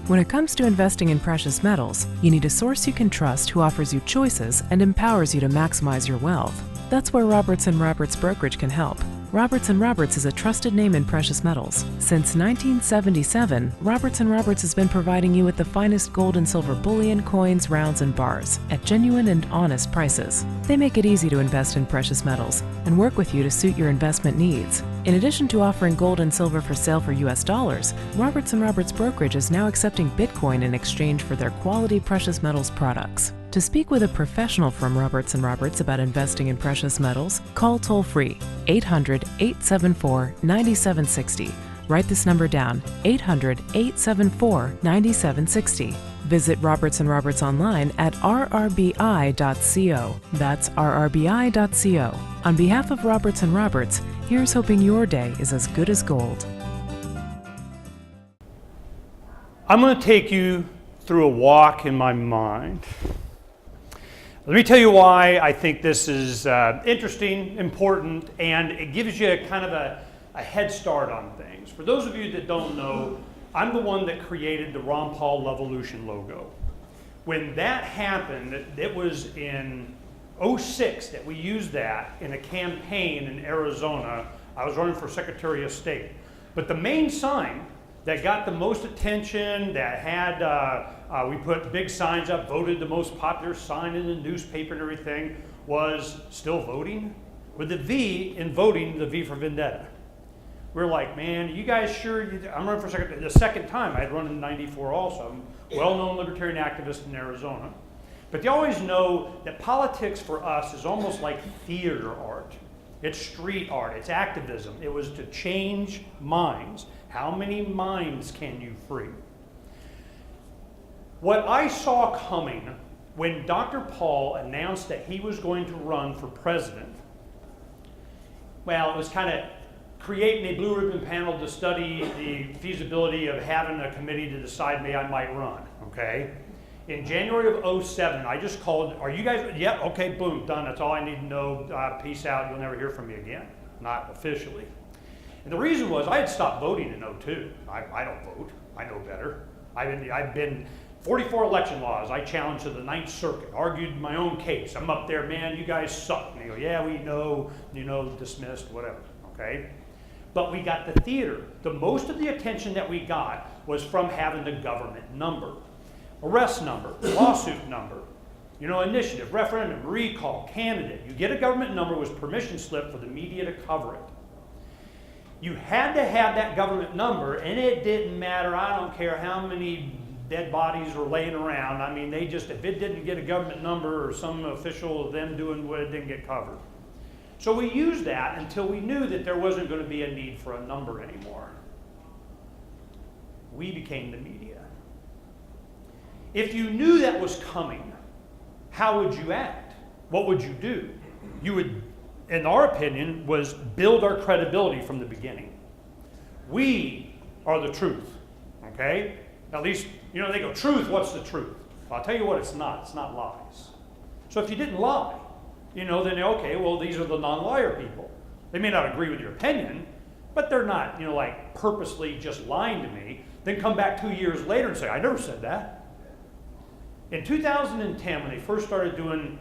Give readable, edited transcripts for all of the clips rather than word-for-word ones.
When it comes to investing in precious metals, you need a source you can trust who offers you choices and empowers you to maximize your wealth. That's where Roberts & Roberts Brokerage can help. Roberts & Roberts is a trusted name in precious metals. Since 1977, Roberts & Roberts has been providing you with the finest gold and silver bullion, coins, rounds, and bars at genuine and honest prices. They make it easy to invest in precious metals and work with you to suit your investment needs. In addition to offering gold and silver for sale for US dollars, Roberts & Roberts Brokerage is now accepting Bitcoin in exchange for their quality precious metals products. To speak with a professional from Roberts & Roberts about investing in precious metals, call toll-free 800-874-9760. Write this number down, 800-874-9760. Visit Roberts & Roberts online at rrbi.co. That's rrbi.co. On behalf of Roberts & Roberts, here's hoping your day is as good as gold. I'm going to take you through a walk in my mind. Let me tell you why I think this is interesting, important, and it gives you kind of a head start on things. For those of you that don't know, I'm the one that created the Ron Paul Levolution logo. When that happened, it was in '06 that we used that in a campaign in Arizona. I was running for Secretary of State. But the main sign that got the most attention, that had, we put big signs up, voted the most popular sign in the newspaper and everything, was still voting? With the V in voting, the V for Vendetta. We're like, man, you guys sure? I'm running for secretary. The second time, I had run in '94 also. I'm a well-known libertarian activist in Arizona. But you always know that politics for us is almost like theater art. It's street art, it's activism. It was to change minds. How many minds can you free? What I saw coming when Dr. Paul announced that he was going to run for president, well, it was kind of creating a blue ribbon panel to study the feasibility of having a committee to decide maybe I might run, okay? In January of '07, I just called, are you guys, yep, okay, boom, done, that's all I need to know, peace out, you'll never hear from me again. Not officially. And the reason was I had stopped voting in '02. I don't vote, I know better. I've been 44 election laws I challenged to the Ninth Circuit, argued my own case. I'm up there, man, you guys suck. And they go, yeah, we know, dismissed, whatever, okay? But we got the theater. The most of the attention that we got was from having the government number. Arrest number, lawsuit number, initiative, referendum, recall, candidate. You get a government number was permission slip for the media to cover it. You had to have that government number, and it didn't matter. I don't care how many dead bodies were laying around. I mean, if it didn't get a government number or some official of them doing what, it didn't get covered. So we used that until we knew that there wasn't going to be a need for a number anymore. We became the media. If you knew that was coming, how would you act? What would you do? You would, in our opinion, was build our credibility from the beginning. We are the truth, okay? At least, they go, truth, what's the truth? Well, I'll tell you what it's not. It's not lies. So if you didn't lie, then okay, well, these are the non-liar people. They may not agree with your opinion, but they're not, like purposely just lying to me. Then come back 2 years later and say, I never said that. In 2010, when they first started doing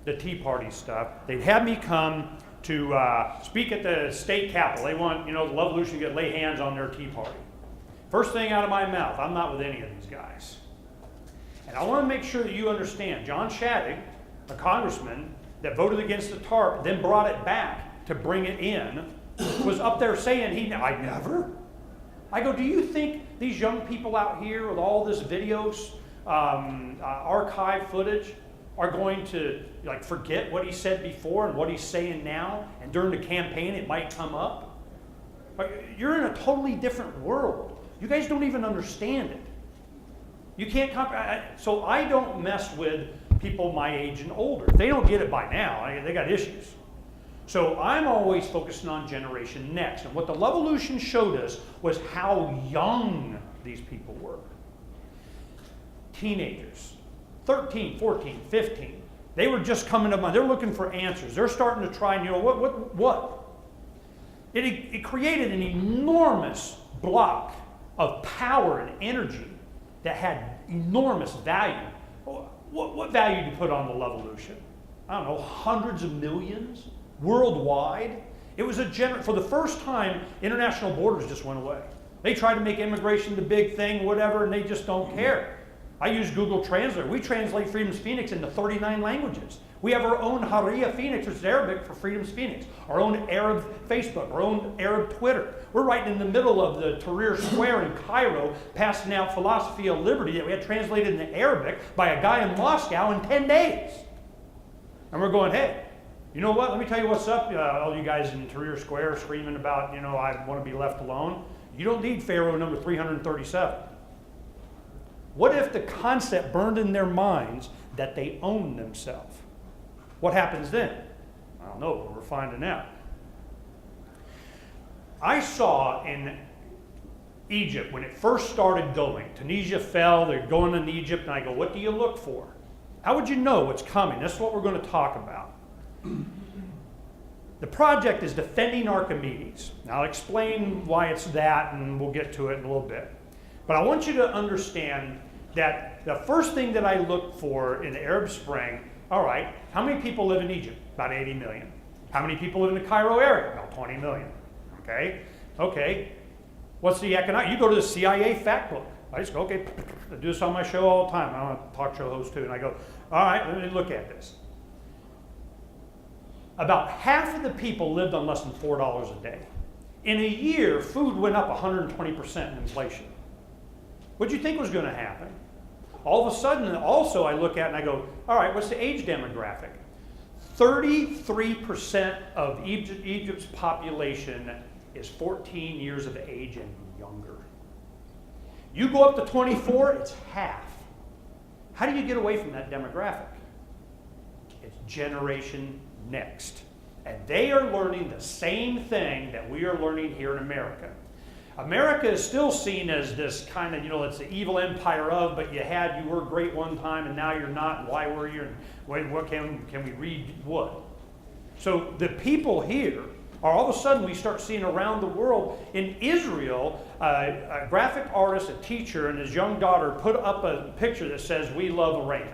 the Tea Party stuff, they had me come to speak at the state capitol. They want, the Levolution to lay hands on their Tea Party. First thing out of my mouth, I'm not with any of these guys. And I want to make sure that you understand, John Shadegg, a congressman that voted against the TARP, then brought it back to bring it in, was up there saying, I never? I go, do you think these young people out here with all this videos, archive footage, are going to forget what he said before and what he's saying now, and during the campaign it might come up? You're in a totally different world. You guys don't even understand it. You can't so I don't mess with people my age and older. They don't get it by now. They got issues. So I'm always focusing on Generation Next. And what the Levolution showed us was how young these people were. Teenagers, 13, 14, 15. They were just coming up, they're looking for answers. They're starting to try, what? It created an enormous block of power and energy that had enormous value. What value do you put on the Levolution? I don't know, hundreds of millions worldwide. It was for the first time, international borders just went away. They tried to make immigration the big thing, whatever, and they just don't care. I use Google Translate. We translate Freedom's Phoenix into 39 languages. We have our own Haria Phoenix, which is Arabic for Freedom's Phoenix, our own Arab Facebook, our own Arab Twitter. We're right in the middle of the Tahrir Square in Cairo, passing out philosophy of liberty that we had translated into Arabic by a guy in Moscow in 10 days. And we're going, hey, you know what? Let me tell you what's up, all you guys in Tahrir Square screaming about, I want to be left alone. You don't need Pharaoh number 337. What if the concept burned in their minds that they own themselves? What happens then? I don't know, but we're finding out. I saw in Egypt, when it first started going, Tunisia fell, they're going in Egypt, and I go, what do you look for? How would you know what's coming? That's what we're going to talk about. The project is defending Archimedes. Now, I'll explain why it's that, and we'll get to it in a little bit. But I want you to understand that the first thing that I looked for in the Arab Spring, all right, how many people live in Egypt? About 80 million. How many people live in the Cairo area? About 20 million. Okay. What's the economic? You go to the CIA fact book. I just go, okay, I do this on my show all the time. I'm a talk show host too, and I go, all right, let me look at this. About half of the people lived on less than $4 a day. In a year, food went up 120% in inflation. What do you think was going to happen? All of a sudden, also I look at and I go, all right, what's the age demographic? 33% of Egypt's population is 14 years of age and younger. You go up to 24, it's half. How do you get away from that demographic? It's Generation Next. And they are learning the same thing that we are learning here in America. America is still seen as this kind of, it's the evil empire of, but you were great one time and now you're not, and why were you, and what can we read what? So the people here are all of a sudden we start seeing around the world. In Israel, a graphic artist, a teacher, and his young daughter put up a picture that says, "We love Iran."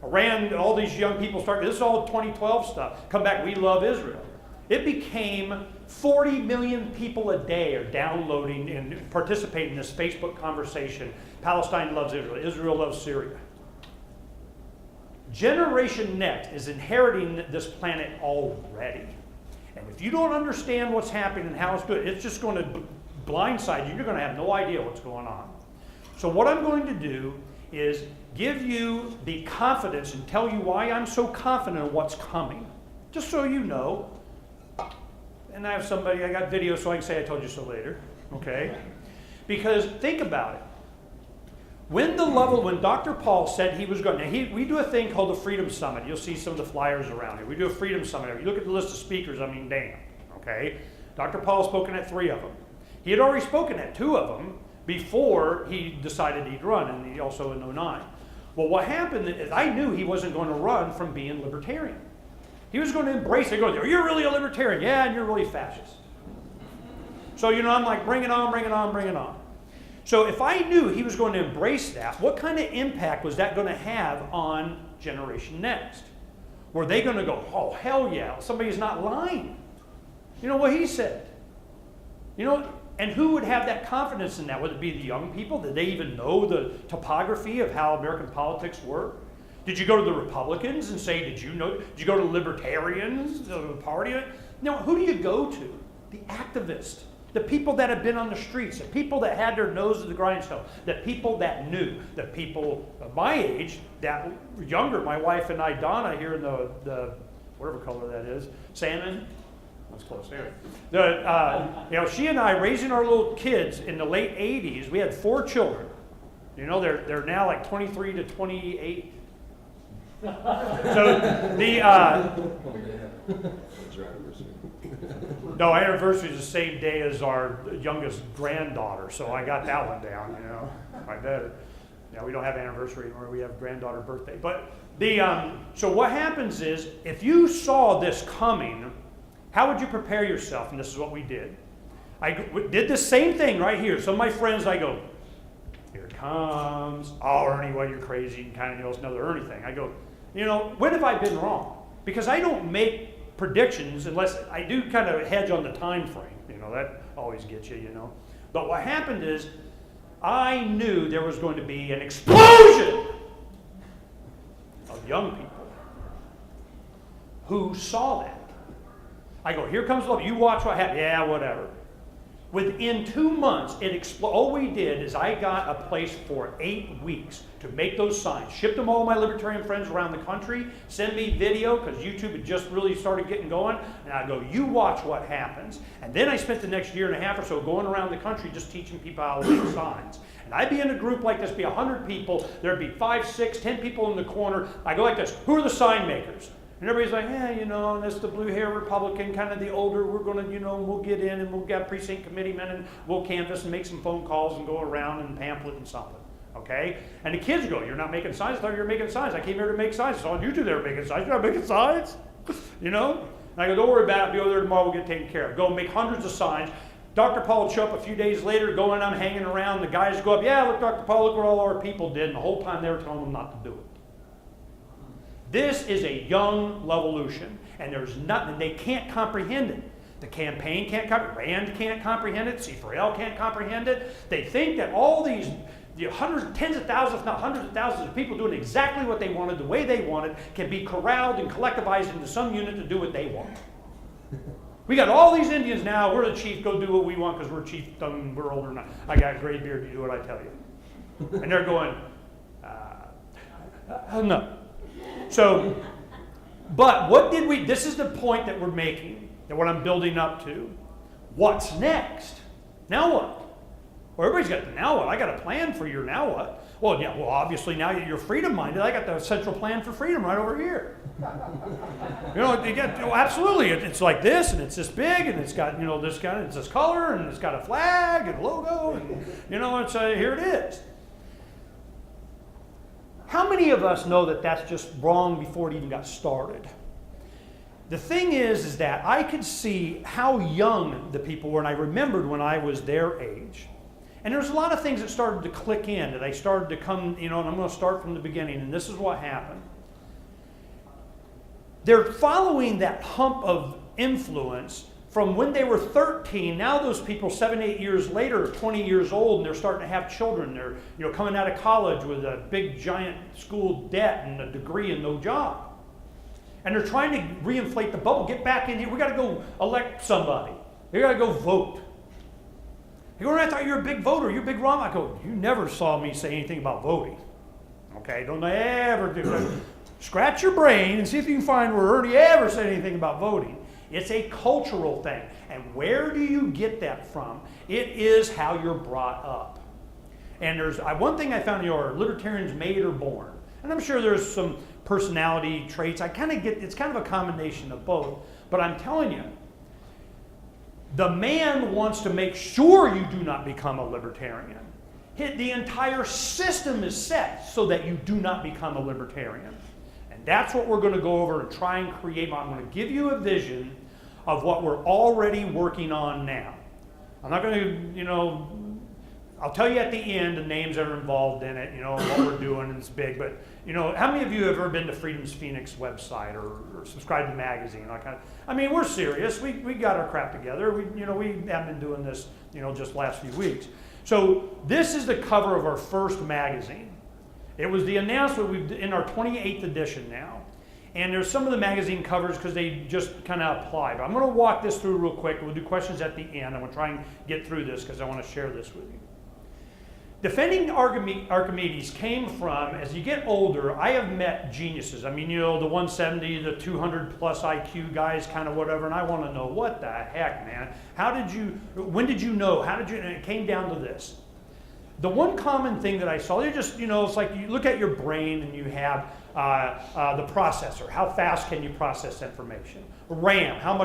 Iran, all these young people this is all 2012 stuff, come back, we love Israel. It became 40 million people a day are downloading and participating in this Facebook conversation. Palestine loves Israel. Israel loves Syria. Generation Next is inheriting this planet already. And if you don't understand what's happening and how it's good, it's just going to blindside you. You're going to have no idea what's going on. So what I'm going to do is give you the confidence and tell you why I'm so confident in what's coming. Just so you know. And I got video so I can say I told you so later. Okay? Because think about it. When Dr. Paul said he was going to, we do a thing called the Freedom Summit. You'll see some of the flyers around here. We do a Freedom Summit. If you look at the list of speakers, damn. Okay? Dr. Paul spoken at 3 of them. He had already spoken at 2 of them before he decided he'd run, and he also in 2009. Well, what happened is I knew he wasn't going to run from being libertarian. He was going to embrace it. He goes, you're really a libertarian. Yeah, and you're really fascist. So, I'm like, bring it on, bring it on, bring it on. So if I knew he was going to embrace that, what kind of impact was that going to have on Generation Next? Were they going to go, oh, hell yeah, somebody's not lying? You know what he said? And who would have that confidence in that? Would it be the young people? Did they even know the topography of how American politics work? Did you go to the Republicans and say, did you go to Libertarians, the party? No, who do you go to? The activists. The people that have been on the streets, the people that had their nose to the grindstone, the people that knew, the people of my age, that younger, my wife and I, Donna, here in the whatever color that is, salmon, that's close there. She and I, raising our little kids in the late 80s, we had 4 children. They're now like 23 to 28. So no, our anniversary is the same day as our youngest granddaughter, so I got that one down, I better. We don't have anniversary anymore, we have granddaughter birthday. But so what happens is, if you saw this coming, how would you prepare yourself? And this is what we did. I did the same thing right here. Some of my friends, I go, Here it comes. Oh, Ernie, well, you're crazy. You kind of know it's another Ernie thing. I go, when have I been wrong? Because I don't make predictions unless I do kind of hedge on the time frame. That always gets you, But what happened is I knew there was going to be an explosion of young people who saw that. I go, here comes love. You watch what happens. Yeah, whatever. Within 2 months, it exploded. All we did is I got a place for 8 weeks to make those signs, shipped them all my libertarian friends around the country, send me video, because YouTube had just really started getting going, and I go, you watch what happens. And then I spent the next year and a half or so going around the country just teaching people how to make signs. And I'd be in a group like this, be 100 people, there'd be 5, 6, 10 people in the corner. I go like this, who are the sign makers? And everybody's like, yeah, that's the blue hair Republican, kind of the older, we're going to, we'll get in and we'll get precinct committeemen and we'll canvass and make some phone calls and go around and pamphlet and something, okay? And the kids go, you're not making signs? I thought you were making signs. I came here to make signs. It's on YouTube they were making signs. You're not making signs? And I go, don't worry about it. I'll be over there tomorrow. We'll get taken care of. Go make hundreds of signs. Dr. Paul would show up a few days later, going on hanging around. The guys go up, yeah, look, Dr. Paul, look what all our people did. And the whole time they were telling them not to do it. This is a young revolution, and there's nothing, they can't comprehend it. The campaign can't comprehend it, Rand can't comprehend it, C4L can't comprehend it. They think that all these hundreds, tens of thousands, if not hundreds of thousands of people doing exactly what they wanted, the way they wanted, can be corralled and collectivized into some unit to do what they want. We got all these Indians now, we're the chief, go do what we want because we're chiefdom, we're older now. I got a gray beard, you do what I tell you. And they're going, no. So, but what did we, this is the point that we're making, and what I'm building up to. What's next? Now what? Well, everybody's got the now what. I got a plan for your now what. Well, yeah, well, obviously now you're freedom-minded. I got the central plan for freedom right over here. Absolutely. It's like this, and it's this big, and it's got, this kind of, it's this color, and it's got a flag and a logo, and, it's here it is. How many of us know that that's just wrong before it even got started? The thing is that I could see how young the people were, and I remembered when I was their age. And there's a lot of things that started to click in, that they started to come, and I'm going to start from the beginning, and this is what happened. They're following that hump of influence from when they were 13. Now those people 7, 8 years later are 20 years old and they're starting to have children. They're coming out of college with a big giant school debt and a degree and no job. And they're trying to reinflate the bubble. Get back in here. We got to go elect somebody. We got to go vote. They go, I thought you were a big voter. You're a big Rom. I go, you never saw me say anything about voting. Okay, don't ever do that. Scratch your brain and see if you can find where Ernie ever said anything about voting. It's a cultural thing. And where do you get that from? It is how you're brought up. And there's one thing I found, are libertarians made or born? And I'm sure there's some personality traits. I kind of get, it's kind of a combination of both. But I'm telling you, the man wants to make sure you do not become a libertarian. The entire system is set so that you do not become a libertarian. And that's what we're going to go over and try and create. I'm going to give you a vision of what we're already working on now. I'm not going to, I'll tell you at the end the names that are involved in it, what we're doing, and it's big. But, how many of you have ever been to Freedom's Phoenix website or subscribed to the magazine? We're serious. We got our crap together. We haven't been doing this, just last few weeks. So this is the cover of our first magazine. It was the announcement we've in our 28th edition now. And there's some of the magazine covers because they just kind of apply. But I'm going to walk this through real quick. We'll do questions at the end. I'm going to try and get through this because I want to share this with you. Defending Archimedes came from, as you get older, I have met geniuses. The 170, the 200 plus IQ guys, kind of whatever, and I want to know, what the heck, man? When did you know? And it came down to this. The one common thing that I saw, it's like you look at your brain and you have the processor. How fast can you process information? RAM, how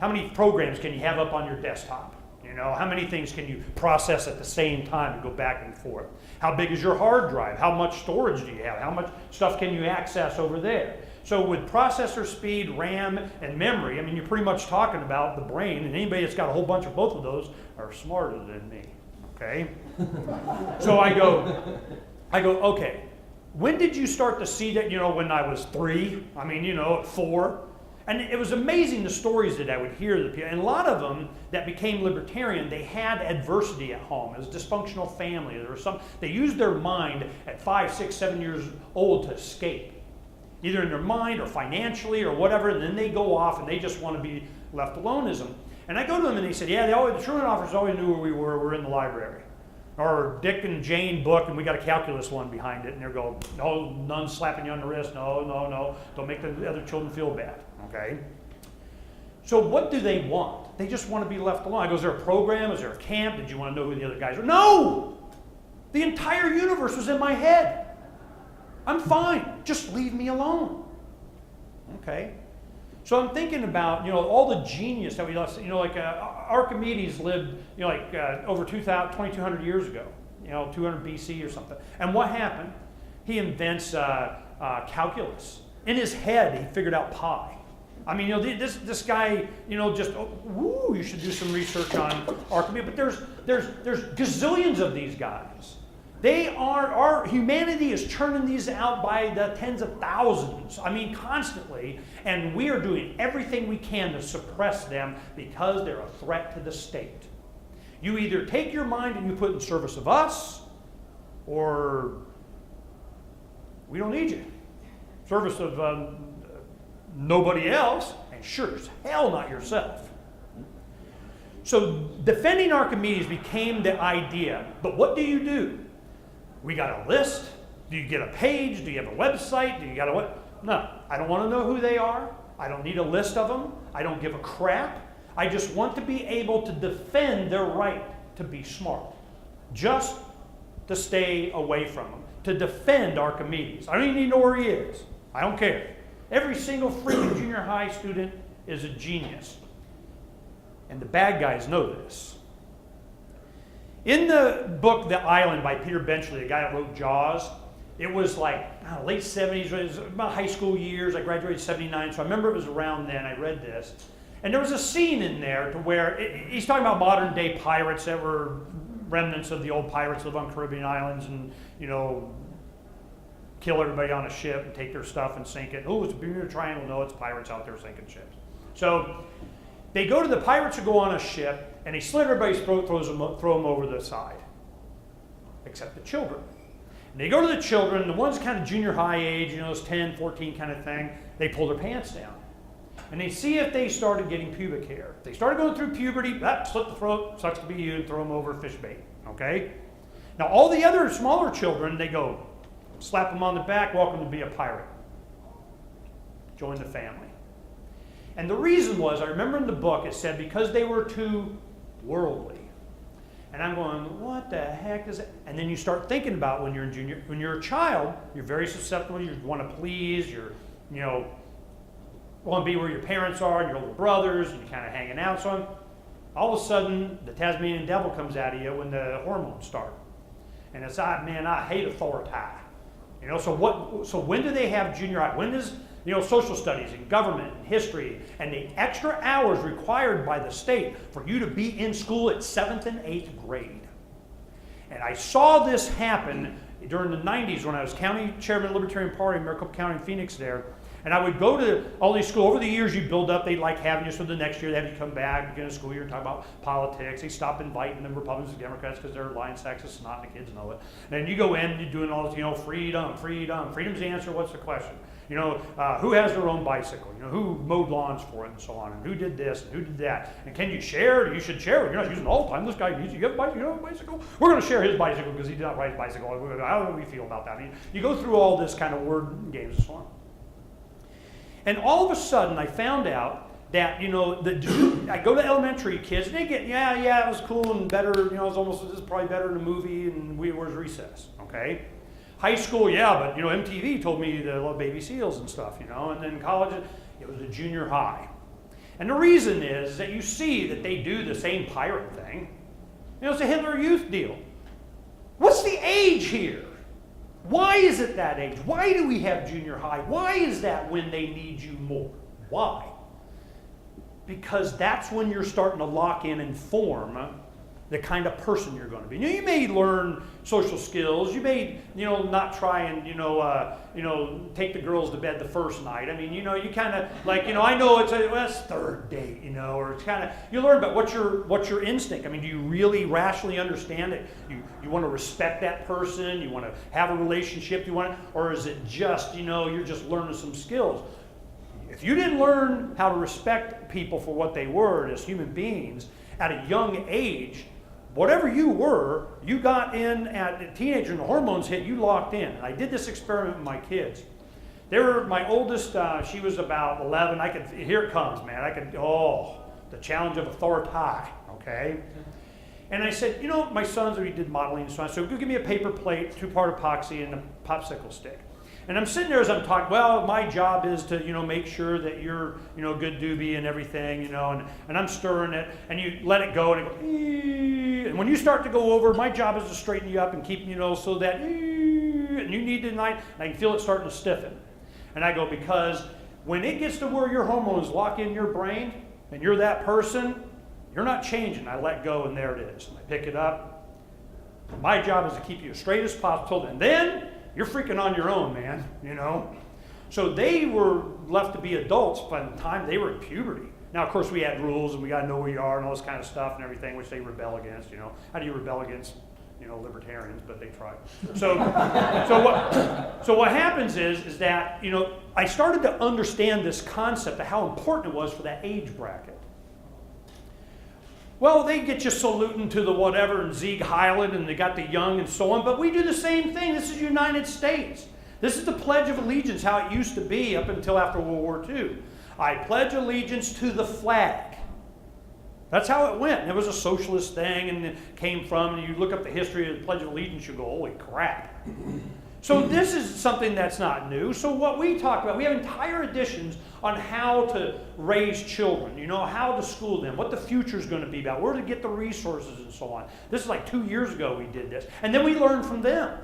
many programs can you have up on your desktop? How many things can you process at the same time and go back and forth? How big is your hard drive? How much storage do you have? How much stuff can you access over there? So with processor speed, RAM, and memory, you're pretty much talking about the brain, and anybody that's got a whole bunch of both of those are smarter than me. okay? So I go, okay, when did you start to see that, when I was 3? I mean, at 4? And it was amazing the stories that I would hear. And a lot of them that became libertarian, they had adversity at home. It was a dysfunctional family. They used their mind at 5, 6, 7 years old to escape, either in their mind or financially or whatever, and then they go off and they just want to be left aloneism. And I go to them and they said, yeah, the truant officers always knew where we were. We're in the library. Or Dick and Jane book, and we got a calculus one behind it. And they're going, no, none slapping you on the wrist. No. Don't make the other children feel bad. Okay? So what do they want? They just want to be left alone. I go, is there a program? Is there a camp? Did you want to know who the other guys are? No! The entire universe was in my head. I'm fine. Just leave me alone. Okay? So I'm thinking about, all the genius that we lost. Archimedes lived, over 2,200 years ago, 200 BC or something. And what happened? He invents calculus. In his head, he figured out pi. I mean, this guy, you should do some research on Archimedes. But there's gazillions of these guys. Our humanity is churning these out by the tens of thousands. I mean, constantly. And we are doing everything we can to suppress them because they're a threat to the state. You either take your mind and you put it in service of us, or we don't need you. Service of nobody else, and sure as hell not yourself. So defending Archimedes became the idea. But what do? We got a list. Do you get a page? Do you have a website? Do you got a what? No, I don't want to know who they are. I don't need a list of them. I don't give a crap. I just want to be able to defend their right to be smart. Just to stay away from them. To defend Archimedes. I don't even need to know where he is. I don't care. Every single freaking junior high student is a genius. And the bad guys know this. In the book, The Island by Peter Benchley, the guy that wrote Jaws, it was like late 70s, it was about high school years. I graduated in 79, so I remember it was around then. I read this. And there was a scene in there to where he's talking about modern day pirates that were remnants of the old pirates live on Caribbean islands and, kill everybody on a ship and take their stuff and sink it. Oh, it's a Bermuda Triangle. No, it's pirates out there sinking ships. So they go to the pirates who go on a ship, and they slit everybody's throat, throw them over the side, except the children. And they go to the children, the ones kind of junior high age, it's 10, 14 kind of thing, they pull their pants down. And they see if they started getting pubic hair. If they started going through puberty, slit the throat, sucks to be you, and throw them over fish bait, okay? Now all the other smaller children, they go, slap them on the back, welcome to be a pirate. Join the family. And the reason was, I remember in the book, it said because they were too worldly. And I'm going, what the heck is it? And then you start thinking about when you're a child, you're very susceptible, you want to please, you're, want to be where your parents are, and your older brothers, and you're kind of hanging out. So all of a sudden, the Tasmanian devil comes out of you when the hormones start. And it's, I hate authority. So when do they have junior high? When does, social studies and government and history and the extra hours required by the state for you to be in school at 7th and 8th grade? And I saw this happen during the 90s when I was county chairman of the Libertarian Party in Maricopa County in Phoenix there. And I would go to all these schools. Over the years you build up, they like having you, so the next year they have you come back, beginning of school year, and talk about politics. They stop inviting them Republicans and Democrats because they're lying sexist, snot, and the kids know it. And then you go in and you're doing all this, freedom. Freedom's the answer, what's the question? Who has their own bicycle? Who mowed lawns for it and so on, and who did this and who did that? And can you share? You should share it. You're not using it all the time. This guy needs you have a bicycle. You have a bicycle? We're going to share his bicycle because he did not ride his bicycle. How do we feel about that? You go through all this kind of word games and so on. And all of a sudden, I found out that, I go to elementary kids, and they get, it was cool and better, this is probably better than a movie, and where's recess, okay? High school, but, MTV told me to love baby seals and stuff, and then college, it was a junior high. And the reason is that you see that they do the same pirate thing. It's a Hitler Youth deal. What's the age here? Why is it that age? Why do we have junior high? Why is that when they need you more? Why? Because that's when you're starting to lock in and form the kind of person you're going to be. You may learn social skills. You may, not try and, take the girls to bed the first night. I mean, you kind of like, I know it's third date, or it's kind of, you learn about what's your instinct. I mean, do you really rationally understand it? You want to respect that person? You want to have a relationship? Or is it just, you're just learning some skills? If you didn't learn how to respect people for what they were as human beings at a young age, whatever you were, you got in at a teenager and the hormones hit, you locked in. And I did this experiment with my kids. My oldest, she was about 11. Here it comes, man. The challenge of authority, okay? And I said, my sons, we did modeling and so on, so give me a paper plate, 2-part epoxy, and a popsicle stick. And I'm sitting there as I'm talking, well, my job is to, make sure that you're, good doobie and everything, and I'm stirring it, and you let it go, and it goes, ee. And when you start to go over, my job is to straighten you up and keep, so that, and you need to, and I can feel it starting to stiffen. And I go, because when it gets to where your hormones lock in your brain, and you're that person, you're not changing. I let go, and there it is. And I pick it up. My job is to keep you as straight as possible, and then you're freaking on your own, man, So they were left to be adults by the time they were in puberty. Now, of course, we had rules, and we got to know where you are and all this kind of stuff and everything, which they rebel against, How do you rebel against, libertarians? But they try. So what happens is that, I started to understand this concept of how important it was for that age bracket. Well, they get you saluting to the whatever and Sieg Heil, and they got the young and so on, but we do the same thing. This is the United States. This is the Pledge of Allegiance, how it used to be up until after World War II. I pledge allegiance to the flag. That's how it went. It was a socialist thing, and it came from, and you look up the history of the Pledge of Allegiance, you go, holy crap. So this is something that's not new. So what we talk about, we have entire editions on how to raise children, how to school them, what the future is going to be about, where to get the resources and so on. This is like 2 years ago we did this. And then we learned from them.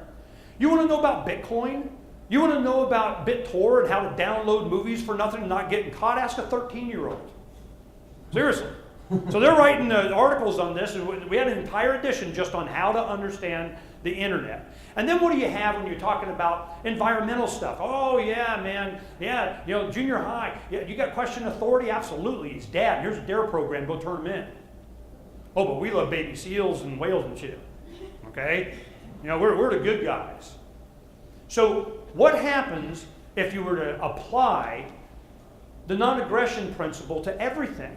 You want to know about Bitcoin? You want to know about BitTorrent and how to download movies for nothing and not getting caught? Ask a 13-year-old. Seriously. So they're writing articles on this, and we had an entire edition just on how to understand the internet. And then what do you have when you're talking about environmental stuff? Oh, yeah, man. Yeah, junior high. Yeah, you got question authority? Absolutely. He's dad. Here's a DARE program. Go turn him in. Oh, but we love baby seals and whales and shit. Okay? We're the good guys. So what happens if you were to apply the non-aggression principle to everything?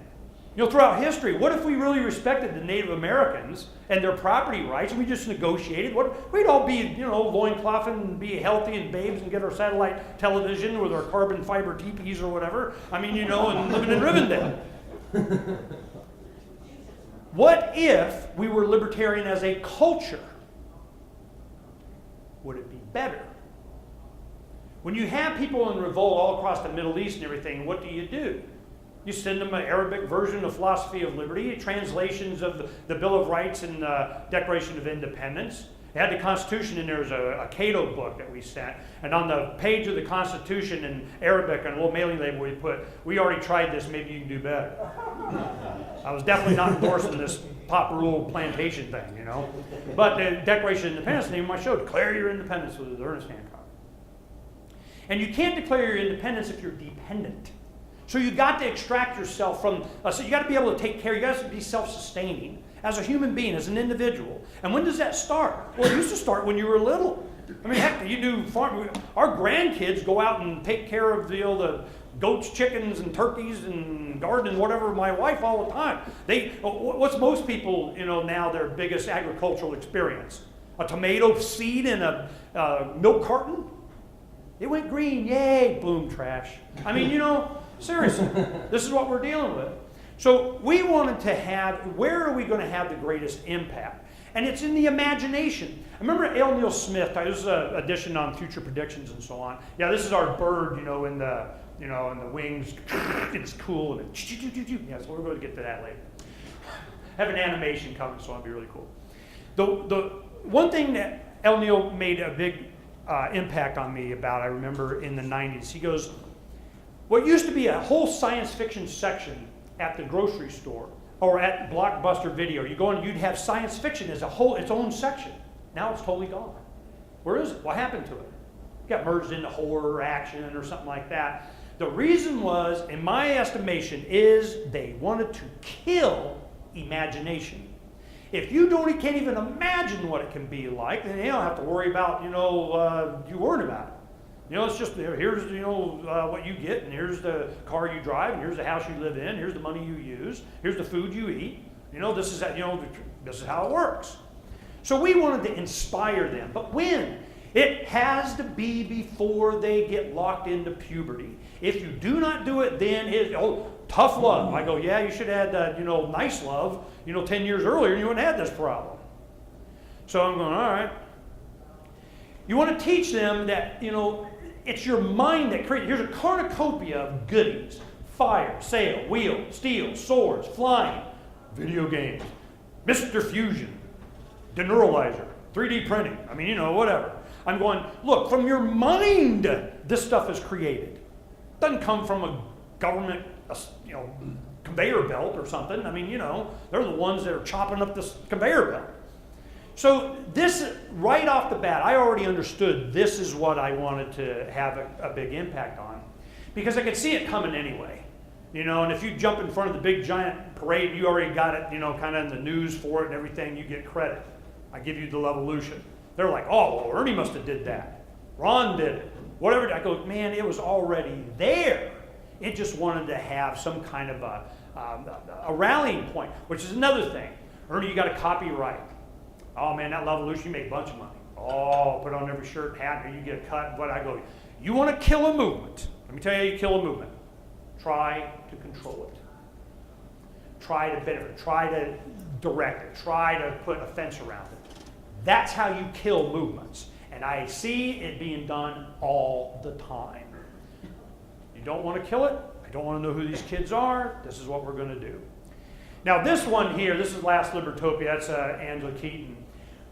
Throughout history, what if we really respected the Native Americans and their property rights, and we just negotiated? We'd all be, loincloth and be healthy and babes and get our satellite television with our carbon fiber teepees or whatever. I mean, and living in Rivendell. What if we were libertarian as a culture? Would it be better? When you have people in revolt all across the Middle East and everything, what do? You send them an Arabic version of Philosophy of Liberty, translations of the Bill of Rights and Declaration of Independence. It had the Constitution in there as a Cato book that we sent. And on the page of the Constitution in Arabic, on a little mailing label, we put, "We already tried this, maybe you can do better." I was definitely not endorsing this pop rule plantation thing, But the Declaration of Independence, the name of my show, Declare Your Independence with Ernie Hancock. And you can't declare your independence if you're dependent. So you got to extract yourself from, so you got to be able to take care, you got to be self-sustaining as a human being, as an individual. And when does that start? Well, it used to start when you were little. I mean, heck, you do farm, our grandkids go out and take care of the goats, chickens, and turkeys, and garden, and whatever, my wife all the time. What's most people, now their biggest agricultural experience? A tomato seed in a milk carton? It went green, yay, boom, trash. I mean, seriously, this is what we're dealing with. So we wanted to have, where are we going to have the greatest impact? And it's in the imagination. I remember L. Neil Smith, this is an edition on future predictions and so on. Yeah, this is our bird, in the wings. It's cool. And yeah, so we're going to get to that later. I have an animation coming, so it'll be really cool. The one thing that L. Neil made a big impact on me about, I remember in the 90s, he goes, what used to be a whole science fiction section at the grocery store or at Blockbuster Video. You go and you'd have science fiction as its own section. Now it's totally gone. Where is it? What happened to it? It got merged into horror, action, or something like that. The reason was, in my estimation, is they wanted to kill imagination. If you can't even imagine what it can be like, then you don't have to worry about, you worrying about it. It's just, here's, what you get, and here's the car you drive, and here's the house you live in, here's the money you use, here's the food you eat. This is how it works. So we wanted to inspire them. But when? It has to be before they get locked into puberty. If you do not do it then, tough love. I go, yeah, you should have had, nice love, 10 years earlier, and you wouldn't have had this problem. So I'm going, all right. You want to teach them that, it's your mind that creates. Here's a cornucopia of goodies. Fire, sail, wheel, steel, swords, flying, video games, Mr. Fusion, deneuralizer, 3D printing. Whatever. I'm going, look, from your mind, this stuff is created. It doesn't come from a government, conveyor belt or something. They're the ones that are chopping up this conveyor belt. So this, right off the bat, I already understood this is what I wanted to have a big impact on, because I could see it coming anyway. And if you jump in front of the big giant parade, you already got it, kind of in the news for it and everything, you get credit. I give you the Levolution. They're like, oh, well, Ernie must have did that. Ron did it. Whatever. I go, man, it was already there. It just wanted to have some kind of a rallying point, which is another thing. Ernie, you got a copyright. Oh, man, that Levolution, you make a bunch of money. Oh, put on every shirt and hat, and you get a cut. But I go, you want to kill a movement. Let me tell you how you kill a movement. Try to control it. Try to benefit. Try to direct it. Try to put a fence around it. That's how you kill movements. And I see it being done all the time. You don't want to kill it. I don't want to know who these kids are. This is what we're going to do. Now this one here, this is Last Libertopia. That's Angela Keaton.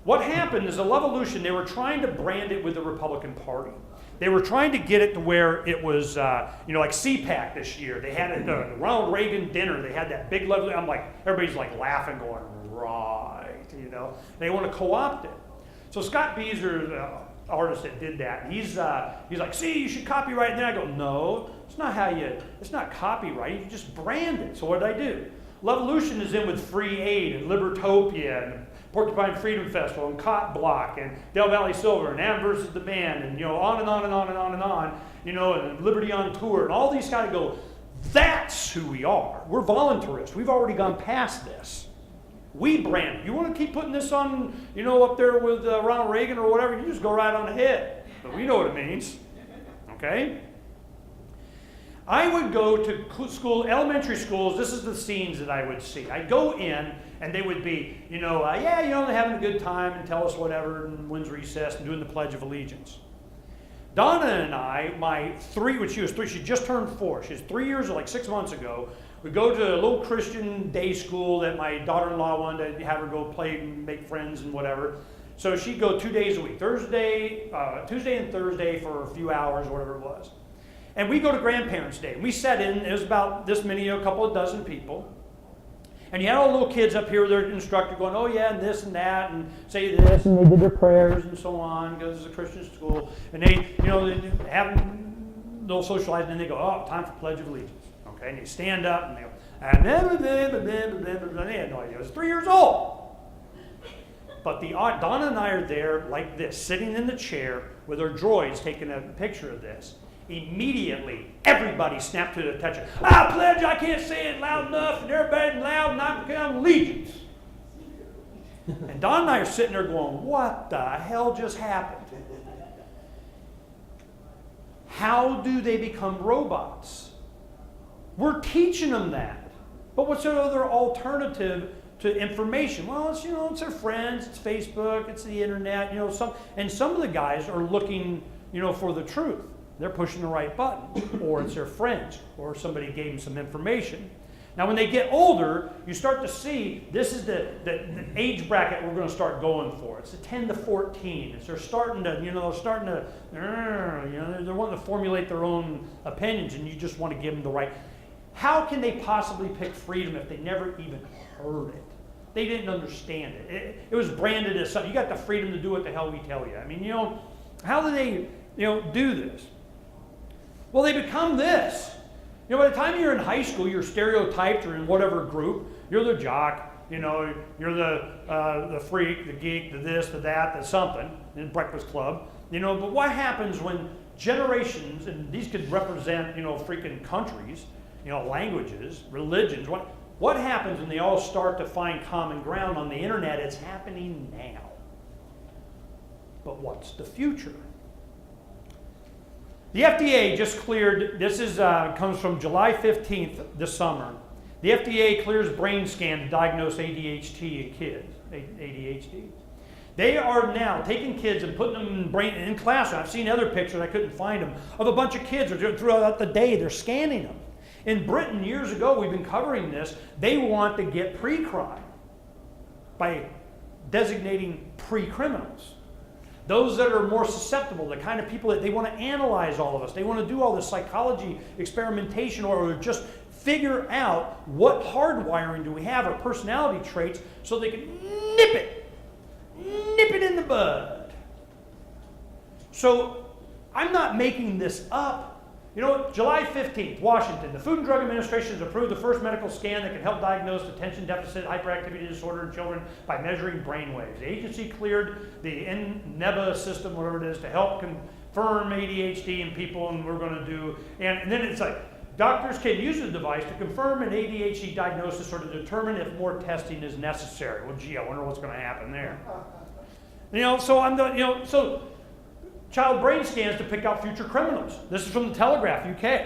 What happened is the Levolution, they were trying to brand it with the Republican Party. They were trying to get it to where it was, like CPAC this year. They had the Ronald Reagan dinner. They had that big level. I'm like, everybody's like laughing, going, right. They want to co-opt it. So Scott Beazer, the artist that did that, he's like, see, you should copyright. And then I go, no, it's not copyright. You just brand it. So what did I do? Levolution is in with Free Aid and Libertopia and Porcupine Freedom Festival and Cot Block and Del Valley Silver and Am versus the Band and on and on and on and on and on, and Liberty on Tour and all these guys go, that's who we are. We're voluntarists. We've already gone past this. We brand it. You want to keep putting this on, up there with Ronald Reagan or whatever, you just go right on ahead. But we know what it means. Okay? I would go to elementary schools. This is the scenes that I would see. I'd go in, and they would be, they're having a good time and tell us whatever, and when's recess, and doing the Pledge of Allegiance. Donna and I, when she was 3, she just turned 4. She was 3 years, like 6 months ago. We go to a little Christian day school that my daughter-in-law wanted to have her go play and make friends and whatever. So she'd go 2 days a week, Tuesday and Thursday for a few hours, whatever it was. And we go to Grandparents' Day. And we sat in, it was about this many, a couple of dozen people. And you had all the little kids up here with their instructor going, oh yeah, and this and that, and say this, and they did their prayers and so on, because it's a Christian school. And they, they have a little socializing, and then they go, oh, time for Pledge of Allegiance. Okay, and they stand up, and they go, and they had no idea. I was 3 years old. But Donna and I are there like this, sitting in the chair with our droids taking a picture of this. Immediately, everybody snapped to the attention. I pledge, I can't say it loud enough, and everybody loud, and I become allegiance. And Don and I are sitting there going, what the hell just happened? How do they become robots? We're teaching them that. But what's their other alternative to information? Well, it's, it's their friends, it's Facebook, it's the internet, some of the guys are looking, for the truth. They're pushing the right button, or it's their friends, or somebody gave them some information. Now, when they get older, you start to see this is the age bracket we're going to start going for. It's the 10 to 14. It's they're starting to, they're wanting to formulate their own opinions, and you just want to give them the right. how can they possibly pick freedom if they never even heard it? They didn't understand it. It was branded as something. You got the freedom to do what the hell we tell you. I mean, how do they, do this? Well, they become this. By the time you're in high school, you're stereotyped or in whatever group. You're the jock, you're the freak, the geek, the this, the that, the something, in Breakfast Club. But what happens when generations, and these could represent, freaking countries, languages, religions, what happens when they all start to find common ground on the internet? It's happening now. But what's the future? The FDA just cleared, this is comes from July 15th this summer. The FDA clears brain scan to diagnose ADHD in kids. ADHD. They are now taking kids and putting them in classrooms. I've seen other pictures, I couldn't find them, of a bunch of kids throughout the day. They're scanning them. In Britain, years ago, we've been covering this. They want to get pre-crime by designating pre-criminals. Those that are more susceptible, the kind of people that they want to analyze all of us. They want to do all this psychology experimentation or just figure out what hardwiring do we have or personality traits so they can nip it in the bud. So I'm not making this up. July 15th, Washington, the Food and Drug Administration has approved the first medical scan that can help diagnose attention deficit hyperactivity disorder in children by measuring brain waves. The agency cleared the NEBA system, whatever it is, to help confirm ADHD in people, and we're going to do, and then it's like, doctors can use the device to confirm an ADHD diagnosis or to determine if more testing is necessary. Well, gee, I wonder what's going to happen there. So child brain scans to pick out future criminals. This is from the Telegraph, UK.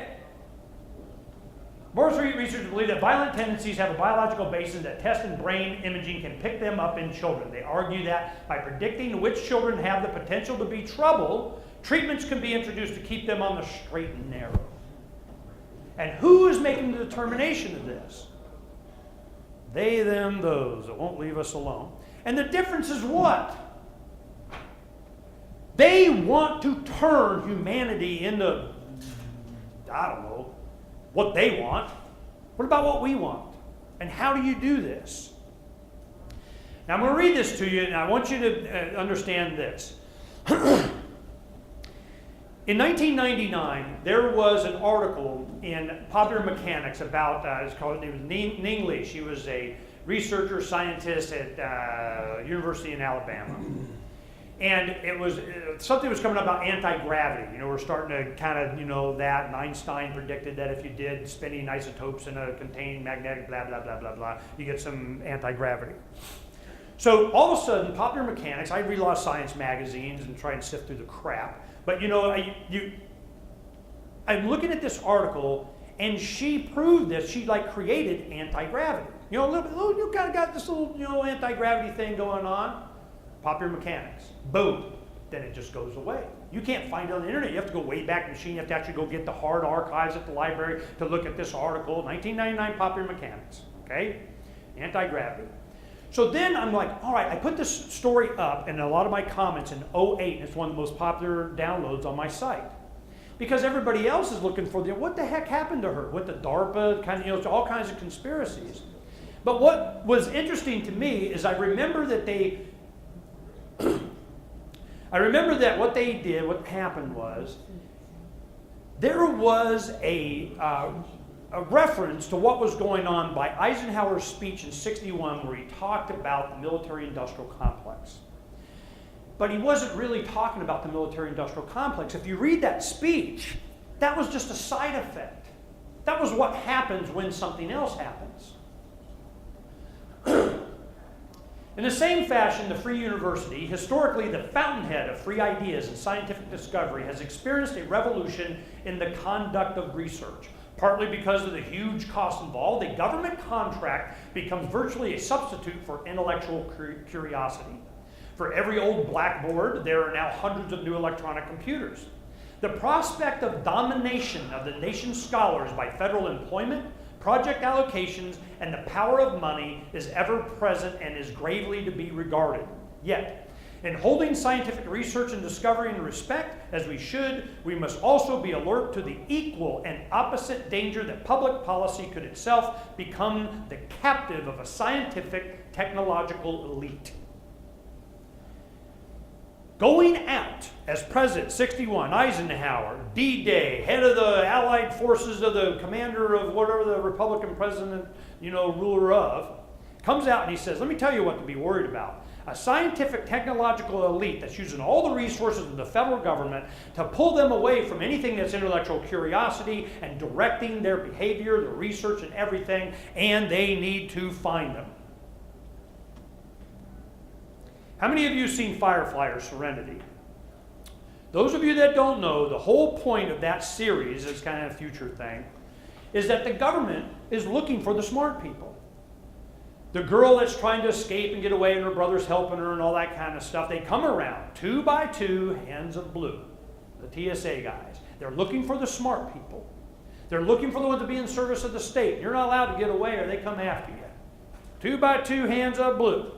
More researchers believe that violent tendencies have a biological basis, that tests in brain imaging can pick them up in children. They argue that by predicting which children have the potential to be trouble, treatments can be introduced to keep them on the straight and narrow. And who is making the determination of this? They, them, those that won't leave us alone. And the difference is what? They want to turn humanity into, I don't know, what they want. What about what we want? And how do you do this? Now I'm going to read this to you, and I want you to understand this. In 1999, there was an article in Popular Mechanics about, it was Ning Li. She was a researcher, scientist at University in Alabama. And it was something was coming up about anti-gravity. We're starting to kind of, that. And Einstein predicted that if you did spinning isotopes in a contained magnetic blah, blah, blah, blah, blah, you get some anti-gravity. So all of a sudden, Popular Mechanics, I read a lot of science magazines and try and sift through the crap. But I'm looking at this article, and she proved this. She created anti-gravity. You kind of got this little anti-gravity thing going on. Popular Mechanics. Boom. Then it just goes away. You can't find it on the internet. You have to go way back in the machine. You have to actually go get the hard archives at the library to look at this article. 1999 Popular Mechanics. Okay? Anti-gravity. So then I'm like, all right, I put this story up and a lot of my comments in 2008, and it's one of the most popular downloads on my site. Because everybody else is looking for what the heck happened to her? With the DARPA, all kinds of conspiracies. But what was interesting to me is I remember that what they did, what happened was, there was a reference to what was going on by Eisenhower's speech in '61 where he talked about the military-industrial complex. But he wasn't really talking about the military-industrial complex. If you read that speech, that was just a side effect. That was what happens when something else happens. In the same fashion, the Free University, historically the fountainhead of free ideas and scientific discovery, has experienced a revolution in the conduct of research. Partly because of the huge costs involved, a government contract becomes virtually a substitute for intellectual curiosity. For every old blackboard, there are now hundreds of new electronic computers. The prospect of domination of the nation's scholars by federal employment, project allocations, and the power of money is ever present and is gravely to be regarded. Yet, In holding scientific research and discovery in respect, as we should, we must also be alert to the equal and opposite danger that public policy could itself become the captive of a scientific, technological elite. Going out as President, 61, Eisenhower, D-Day, head of the Allied forces of the commander of whatever the Republican president, ruler of, comes out and he says, let me tell you what to be worried about. A scientific technological elite that's using all the resources of the federal government to pull them away from anything that's intellectual curiosity and directing their behavior, their research and everything, and they need to find them. How many of you have seen Firefly or Serenity? Those of you that don't know, the whole point of that series, is kind of a future thing, is that the government is looking for the smart people. The girl that's trying to escape and get away and her brother's helping her and all that kind of stuff, they come around, 2 by 2, hands of blue, the TSA guys. They're looking for the smart people. They're looking for the ones to be in service of the state. You're not allowed to get away or they come after you. 2 by 2, hands of blue.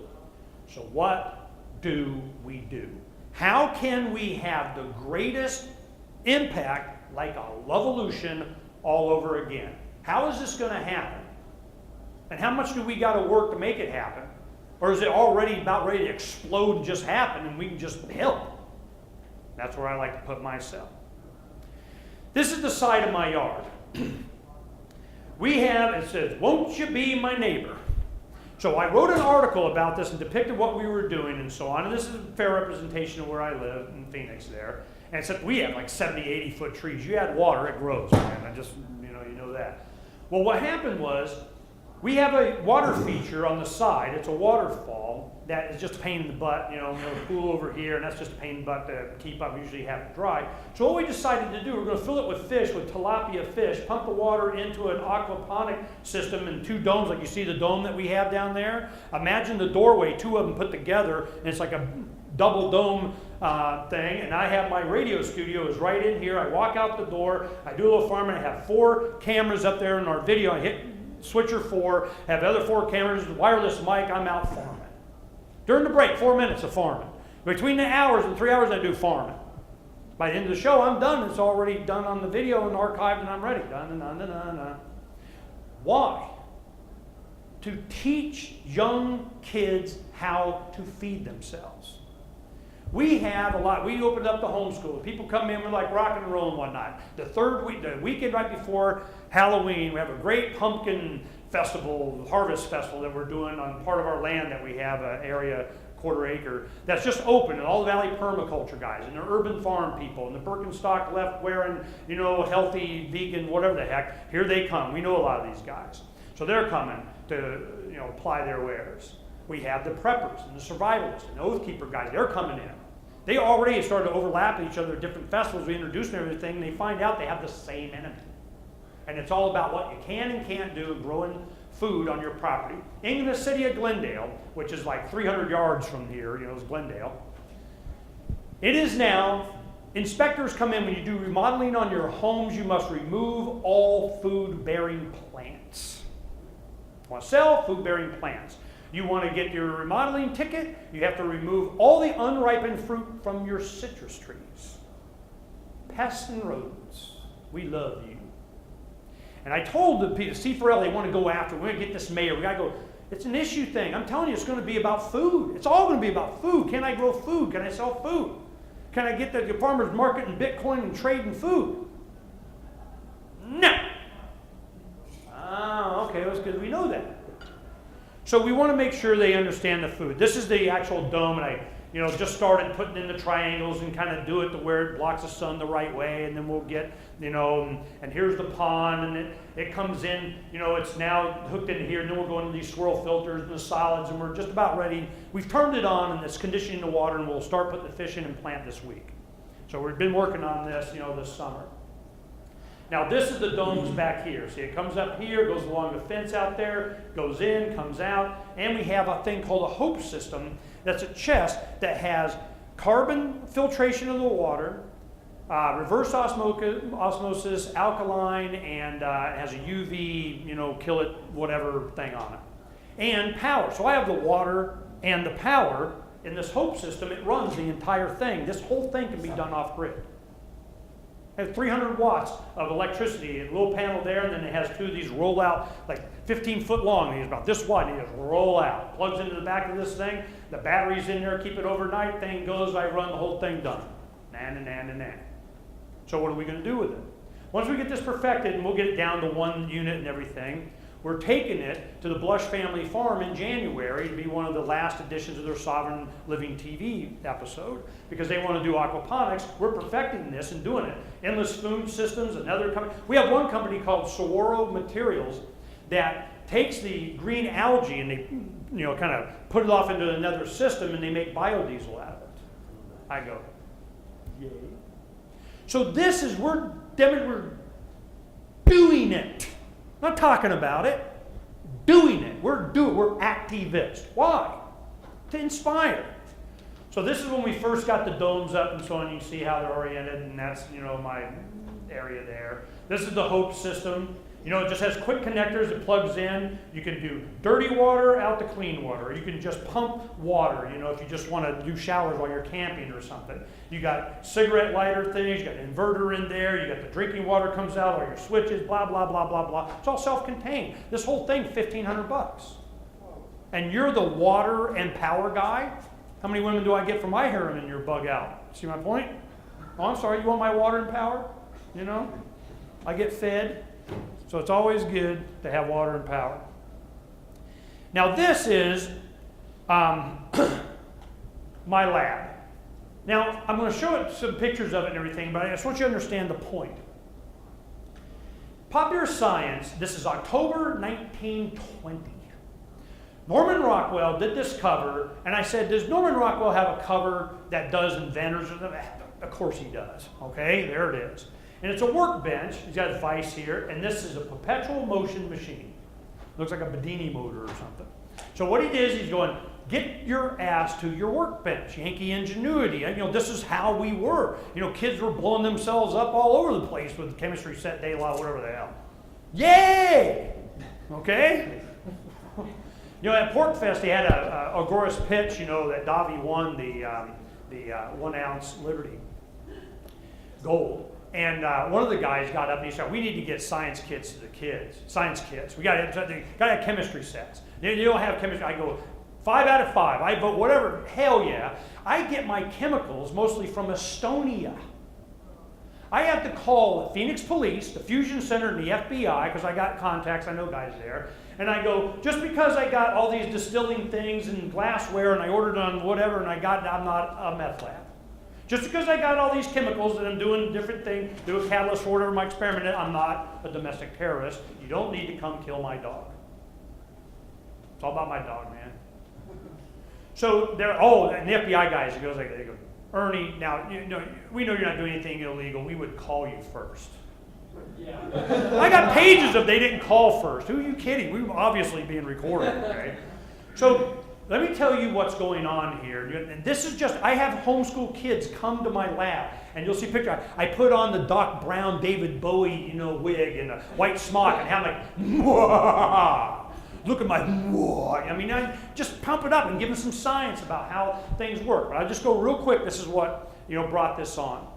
So what do we do? How can we have the greatest impact like a Lovolution all over again? How is this going to happen? And how much do we got to work to make it happen? Or is it already about ready to explode and just happen and we can just help? That's where I like to put myself. This is the side of my yard. We have, it says, won't you be my neighbor? So I wrote an article about this and depicted what we were doing and so on. And this is a fair representation of where I live in Phoenix there. And except we have like 70, 80 foot trees. You add water, it grows, man. I just, you know that. Well, what happened was, we have a water feature on the side. It's a waterfall that is just a pain in the butt, a pool over here, and that's just a pain in the butt to keep up. We usually have it dry. So what we decided to do, we're going to fill it with fish, with tilapia fish, pump the water into an aquaponic system in 2 domes, like you see the dome that we have down there. Imagine the doorway, 2 of them put together, and it's like a double dome thing, and I have my radio studio is right in here. I walk out the door, I do a little farming, I have 4 cameras up there in our video. I hit switcher 4, have the other 4 cameras, wireless mic, I'm out farming. During the break, 4 minutes of farming. Between the hours and 3 hours, I do farming. By the end of the show, I'm done. It's already done on the video and archived, and I'm ready. Done. Why? To teach young kids how to feed themselves. We have a lot. We opened up the homeschool. People come in, we're like rock and roll and whatnot. The weekend right before Halloween, we have a great pumpkin festival, harvest festival that we're doing on part of our land that we have, an area, 1/4 acre, that's just open, and all the Valley permaculture guys, and the urban farm people, and the Birkenstock left wearing, healthy, vegan, whatever the heck, here they come. We know a lot of these guys. So they're coming to, apply their wares. We have the preppers and the survivalists and the oath keeper guys, they're coming in. They already started to overlap each other at different festivals. We introduced them and everything, and they find out they have the same enemy. And it's all about what you can and can't do growing food on your property. In the city of Glendale, which is like 300 yards from here, it's Glendale, it is now, inspectors come in when you do remodeling on your homes, you must remove all food-bearing plants. You want to sell food-bearing plants. You want to get your remodeling ticket, you have to remove all the unripened fruit from your citrus trees. Pests and rodents, we love you. And I told the C4L they want to go after, we're going to get this mayor, we got to go. It's an issue thing. I'm telling you, it's going to be about food. It's all going to be about food. Can I grow food? Can I sell food? Can I get the farmers market and Bitcoin and trade in food? No. Okay, that's because we know that. So we want to make sure they understand the food. This is the actual dome, and I just started putting in the triangles and kind of do it to where it blocks the sun the right way, and then we'll get, and here's the pond, and it comes in, it's now hooked into here, and then we'll go into these swirl filters and the solids, and we're just about ready. We've turned it on, and it's conditioning the water, and we'll start putting the fish in and plant this week. So we've been working on this, this summer. Now this is the domes back here. See, it comes up here, goes along the fence out there, goes in, comes out, and we have a thing called a HOPE system. That's a chest that has carbon filtration of the water, reverse osmosis, alkaline, and has a UV, kill it, whatever thing on it, and power. So I have the water and the power in this HOPE system, it runs the entire thing. This whole thing can be done off-grid. It has 300 watts of electricity, a little panel there, and then it has two of these roll out, like 15 foot long. These about this wide, and they just roll out. Plugs into the back of this thing, the battery's in there, keep it overnight, thing goes, I run, the whole thing done. Na. So what are we going to do with it? Once we get this perfected, and we'll get it down to 1 unit and everything, we're taking it to the Blush family farm in January to be one of the last editions of their Sovereign Living TV episode, because they want to do aquaponics. We're perfecting this and doing it. Endless Food Systems, another company. We have one company called Saguaro Materials that takes the green algae and they, kind of put it off into another system, and they make biodiesel out of it. I go, yay. So this is, we're doing it. Not talking about it, doing it. We're activists. Why? To inspire. So this is when we first got the domes up and so on. You see how they're oriented, and that's my area there. This is the HOPE system. It just has quick connectors. It plugs in. You can do dirty water out to clean water. Or you can just pump water, if you just want to do showers while you're camping or something. You got cigarette lighter things. You got an inverter in there. You got the drinking water comes out, all your switches, blah, blah, blah, blah, blah. It's all self-contained. This whole thing, $1,500. And you're the water and power guy? How many women do I get for my harem in your bug out? See my point? Oh, I'm sorry, you want my water and power? I get fed. So it's always good to have water and power. Now this is my lab. Now I'm going to show it some pictures of it and everything, but I just want you to understand the point. Popular Science, this is October 1920. Norman Rockwell did this cover, and I said, does Norman Rockwell have a cover that does inventors? Of course he does. Okay, there it is. And it's a workbench. He's got his vise here, and this is a perpetual motion machine. Looks like a Bedini motor or something. So what he did is he's going, get your ass to your workbench. Yankee ingenuity. This is how we were. Kids were blowing themselves up all over the place with chemistry set day law, whatever the hell. Yay! Okay? At Pork Fest, they had a Agoras pitch, that Davi won the 1 ounce Liberty gold. And one of the guys got up and he said, we need to get science kits to the kids. Science kits. We got to have chemistry sets. You don't have chemistry. I go, 5 out of 5. I vote whatever. Hell yeah. I get my chemicals mostly from Estonia. I have to call the Phoenix Police, the Fusion Center, and the FBI, because I got contacts. I know guys there. And I go, just because I got all these distilling things and glassware and I ordered on whatever and I'm not a meth lab. Just because I got all these chemicals and I'm doing different things, do a catalyst for whatever my experiment is, I'm not a domestic terrorist. You don't need to come kill my dog. It's all about my dog, man. So and the FBI guys, they go, Ernie, now, we know you're not doing anything illegal. We would call you first. Yeah. I got pages of they didn't call first. Who are you kidding? We were obviously being recorded, okay? So let me tell you what's going on here. And this is just, I have homeschool kids come to my lab, and you'll see pictures. I put on the Doc Brown, David Bowie, wig and a white smock, and have Mwah! Look at my Mwah! I just pump it up and give them some science about how things work. But I'll just go real quick. This is what, brought this on.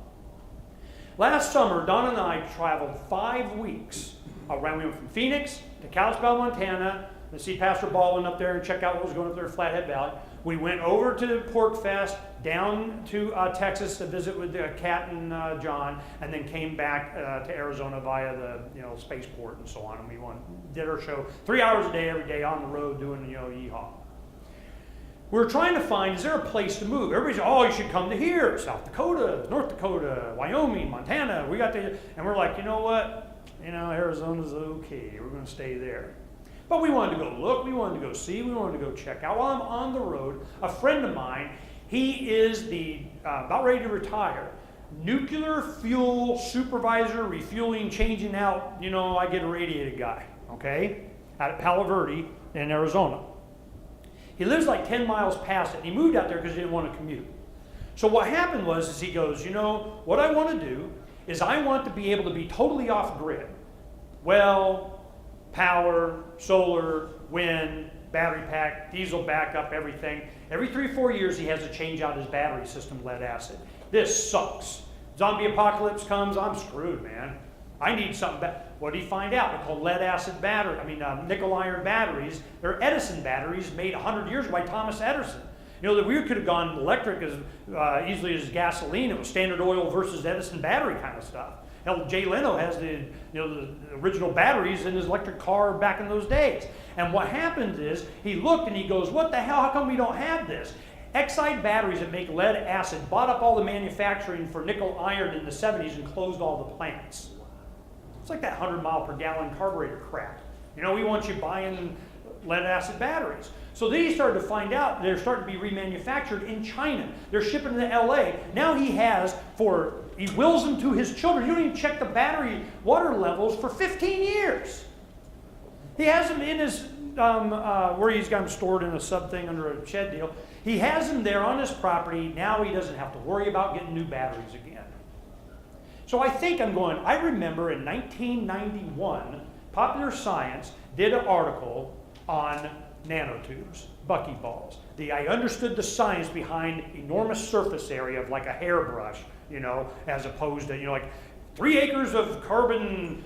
Last summer, Don and I traveled 5 weeks around. We went from Phoenix to Kalispell, Montana, to see Pastor Baldwin up there and check out what was going up there at Flathead Valley. We went over to Pork Fest, down to Texas to visit with Kat and John, and then came back to Arizona via the spaceport and so on. And we did our show 3 hours a day, every day on the road doing yeehaw. We're trying to find, is there a place to move? Everybody's, you should come to here, South Dakota, North Dakota, Wyoming, Montana. And we're like, you know what? Arizona's okay. We're going to stay there. But we wanted to go look, we wanted to go see, we wanted to go check out. While I'm on the road, a friend of mine, he is about ready to retire, nuclear fuel supervisor, refueling, changing out, I get a radiated guy, okay, out at Palo Verde in Arizona. He lives like 10 miles past it, and he moved out there because he didn't want to commute. So what happened was he goes, what I want to do is I want to be able to be totally off grid. Well, power, solar, wind, battery pack, diesel backup, everything. Every 3 or 4 years, he has to change out his battery system, lead acid. This sucks. Zombie apocalypse comes, I'm screwed, man. I need something better. What did he find out? They're called lead acid battery. Nickel iron batteries. They're Edison batteries made 100 years ago by Thomas Edison. You know, that we could have gone electric as easily as gasoline. It was Standard Oil versus Edison battery kind of stuff. Hell, Jay Leno has the original batteries in his electric car back in those days. And what happens is he looked and he goes, what the hell? How come we don't have this? Exide batteries that make lead acid bought up all the manufacturing for nickel iron in the 70s and closed all the plants. It's like that 100 mile per gallon carburetor crap. You know, we want you buying lead acid batteries. So then he started to find out they're starting to be remanufactured in China. They're shipping to LA. Now he wills them to his children. You don't even check the battery water levels for 15 years. He has them in his, where he's got them stored in a sub thing under a shed deal. He has them there on his property. Now he doesn't have to worry about getting new batteries again. So I remember in 1991, Popular Science did an article on nanotubes, buckyballs. I understood the science behind enormous surface area of like a hairbrush, as opposed to, like 3 acres of carbon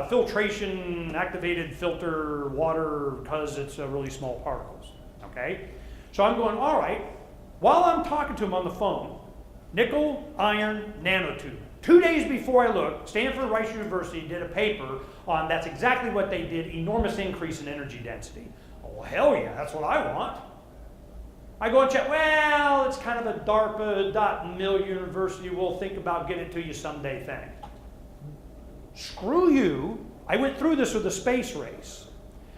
filtration activated filter water because it's really small particles, okay? So I'm going, all right, while I'm talking to him on the phone, nickel, iron, nanotube. 2 days before I looked, Stanford Rice University did a paper on that's exactly what they did, enormous increase in energy density. Oh, hell yeah, that's what I want. I go and check, well, it's kind of a DARPA.mil university, we'll think about getting it to you someday thing. Screw you. I went through this with the space race.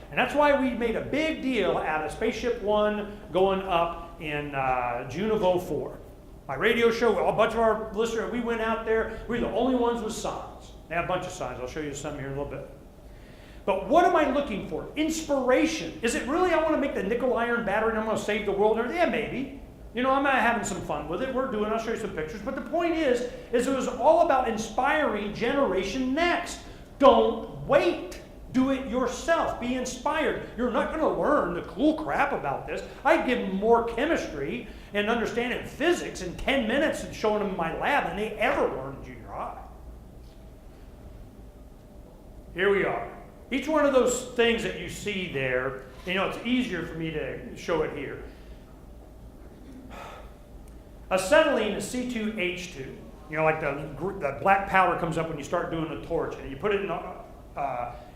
And that's why we made a big deal out of Spaceship One going up in June of '04. My radio show, a bunch of our listeners, we went out there. We were the only ones with signs. They have a bunch of signs. I'll show you some here in a little bit. But what am I looking for? Inspiration. Is it really I want to make the nickel iron battery and I'm going to save the world? Yeah, maybe. I'm having some fun with it. I'll show you some pictures. But the point is it was all about inspiring generation next. Don't wait. Do it yourself. Be inspired. You're not going to learn the cool crap about this. I give them more chemistry and understanding physics in 10 minutes and showing them in my lab than they ever learned in junior high. Here we are. Each one of those things that you see there, it's easier for me to show it here. Acetylene is C2H2. Like the black powder comes up when you start doing the torch, and you put it in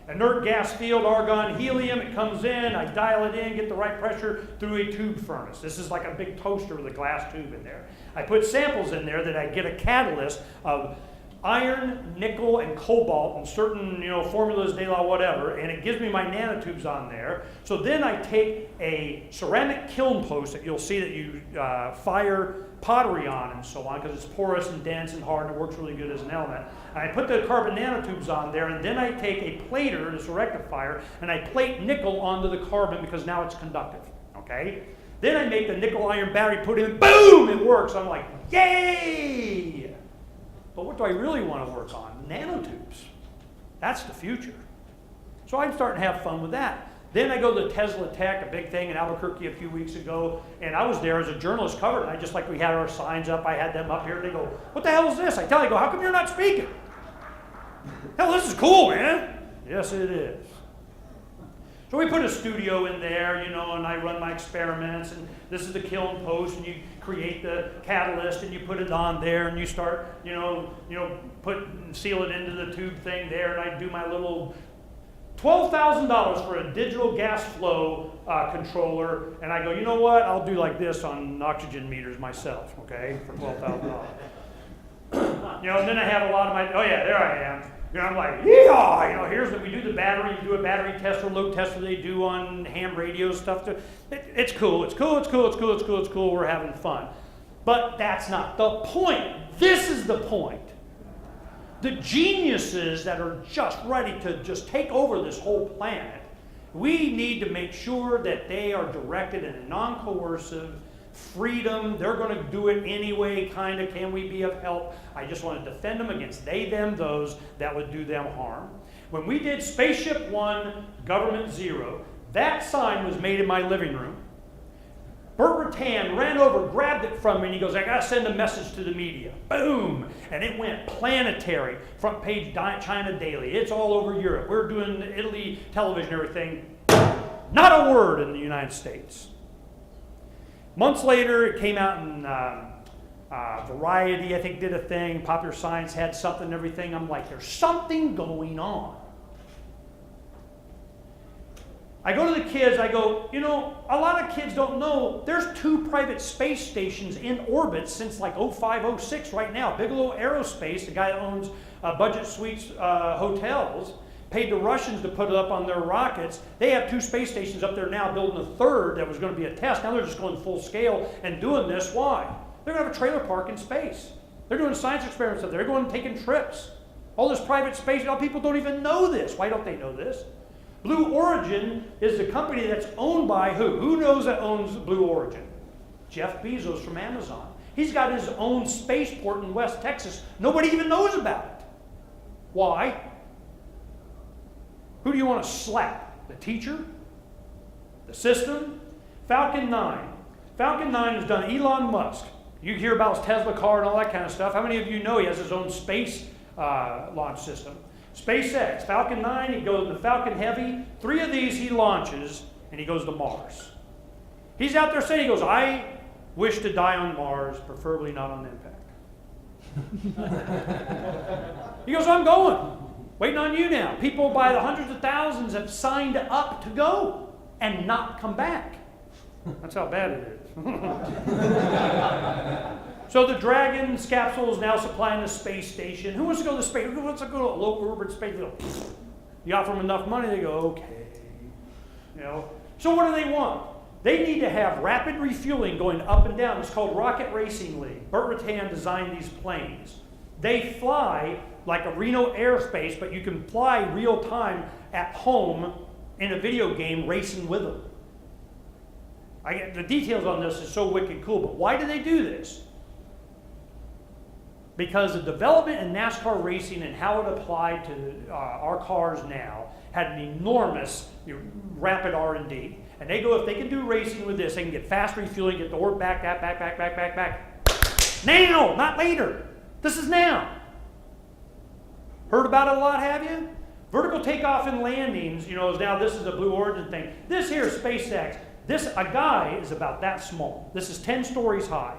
inert gas field, argon, helium, it comes in, I dial it in, get the right pressure through a tube furnace. This is like a big toaster with a glass tube in there. I put samples in there that I get a catalyst of iron, nickel, and cobalt and certain formulas de la whatever, and it gives me my nanotubes on there. So then I take a ceramic kiln post that you'll see that you fire pottery on and so on because it's porous and dense and hard and it works really good as an element. And I put the carbon nanotubes on there, and then I take a plater, this rectifier, and I plate nickel onto the carbon because now it's conductive, okay? Then I make the nickel iron battery, put it in, boom, it works. I'm like, yay! But what do I really want to work on? Nanotubes. That's the future. So I'm starting to have fun with that. Then I go to Tesla Tech, a big thing in Albuquerque a few weeks ago, and I was there as a journalist covering it. Just like we had our signs up, I had them up here, and they go, what the hell is this? I tell you, how come you're not speaking? Hell, this is cool, man. Yes, it is. So we put a studio in there, and I run my experiments, and this is the kiln post, and you create the catalyst, and you put it on there, and you start, seal it into the tube thing there, and I do my little $12,000 for a digital gas flow controller, and I go, you know what? I'll do like this on oxygen meters myself, okay, for $12,000. And then I have a lot of my, oh yeah, there I am. I'm like, yeehaw, here's what we do the battery, you do a battery test or load test that they do on ham radio stuff. It's cool, we're having fun. But that's not the point. This is the point. The geniuses that are just ready to just take over this whole planet, we need to make sure that they are directed in a non-coercive, freedom, they're going to do it anyway, kind of, can we be of help? I just want to defend them against they, them, those that would do them harm. When we did Spaceship One, Government Zero, That sign was made in my living room. Bert Rattan ran over, grabbed it from me, and he goes, I got to send a message to the media. Boom! And it went planetary. Front page China Daily. It's all over Europe. We're doing Italy television, everything. Not a word in the United States. Months later, it came out in Variety, I think, did a thing. Popular Science had something and everything. I'm like, there's something going on. I go to the kids, I go, you know, a lot of kids don't know there's 2 private space stations in orbit since like 05, 06 right now. Bigelow Aerospace, the guy that owns Budget Suites hotels, paid the Russians to put it up on their rockets. They have 2 space stations up there now, building a 3rd that was going to be a test. Now they're just going full scale and doing this. Why? They're going to have a trailer park in space. They're doing science experiments up there. They're going and taking trips. All this private space, you know, people don't even know this. Why don't they know this? Blue Origin is the company that's owned by who? Who knows that owns Blue Origin? Jeff Bezos from Amazon. He's got his own spaceport in West Texas. Nobody even knows about it. Why? Who do you want to slap? The teacher? The system? Falcon 9. Falcon 9 has done Elon Musk. You hear about his Tesla car and all that kind of stuff. How many of you know he has his own space launch system? SpaceX, Falcon 9, he goes to Falcon Heavy. 3 of these he launches, and he goes to Mars. He's out there saying, he goes, I wish to die on Mars, preferably not on impact. He goes, I'm going. Waiting on you now. People by the hundreds of thousands have signed up to go and not come back. That's how bad it is. So the Dragon's capsule is now supplying the space station. Who wants to go to space? Who wants to go to a low orbit space? You offer them enough money, they go, okay. You know. So what do they want? They need to have rapid refueling going up and down. It's called Rocket Racing League. Bert Rattan designed these planes. They fly like a Reno airspace, but you can fly real time at home in a video game racing with them. The details on this is so wicked cool, but why do they do this? Because the development in NASCAR racing and how it applied to our cars now had an enormous rapid R&D. And they go, if they can do racing with this, they can get fast refueling, get the orb back. Now, not later. This is now. Heard about it a lot, have you? Vertical takeoff and landings, you know, is now this is a Blue Origin thing. This here is SpaceX. A guy is about that small. This is 10 stories high.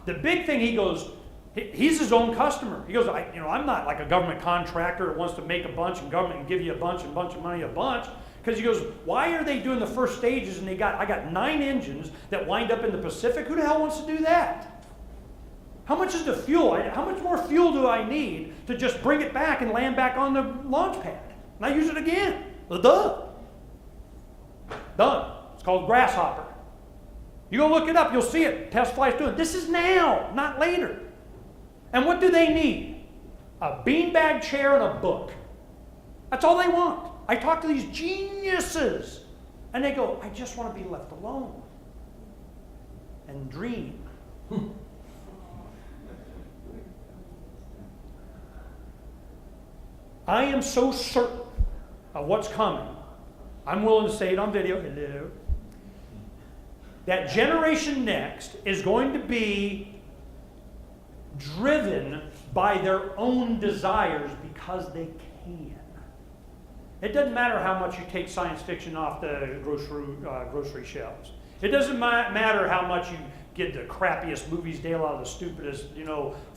The big thing, he goes, he's his own customer. He goes, I'm not like a government contractor that wants to make a bunch and government can give you a bunch of money a bunch. Because he goes, why are they doing the first stages and I got 9 engines that wind up in the Pacific? Who the hell wants to do that? How much is the fuel? How much more fuel do I need to just bring it back and land back on the launch pad? And I use it again. Done. It's called Grasshopper. You go look it up, you'll see it. Test flight's doing. This is now, not later. And what do they need? A beanbag chair and a book. That's all they want. I talk to these geniuses, and they go, I just want to be left alone and dream. I am so certain of what's coming. I'm willing to say it on video. Hello. That generation next is going to be driven by their own desires because they can. It doesn't matter how much you take science fiction off the grocery shelves. It doesn't matter how much you get the crappiest movies, De La, the stupidest,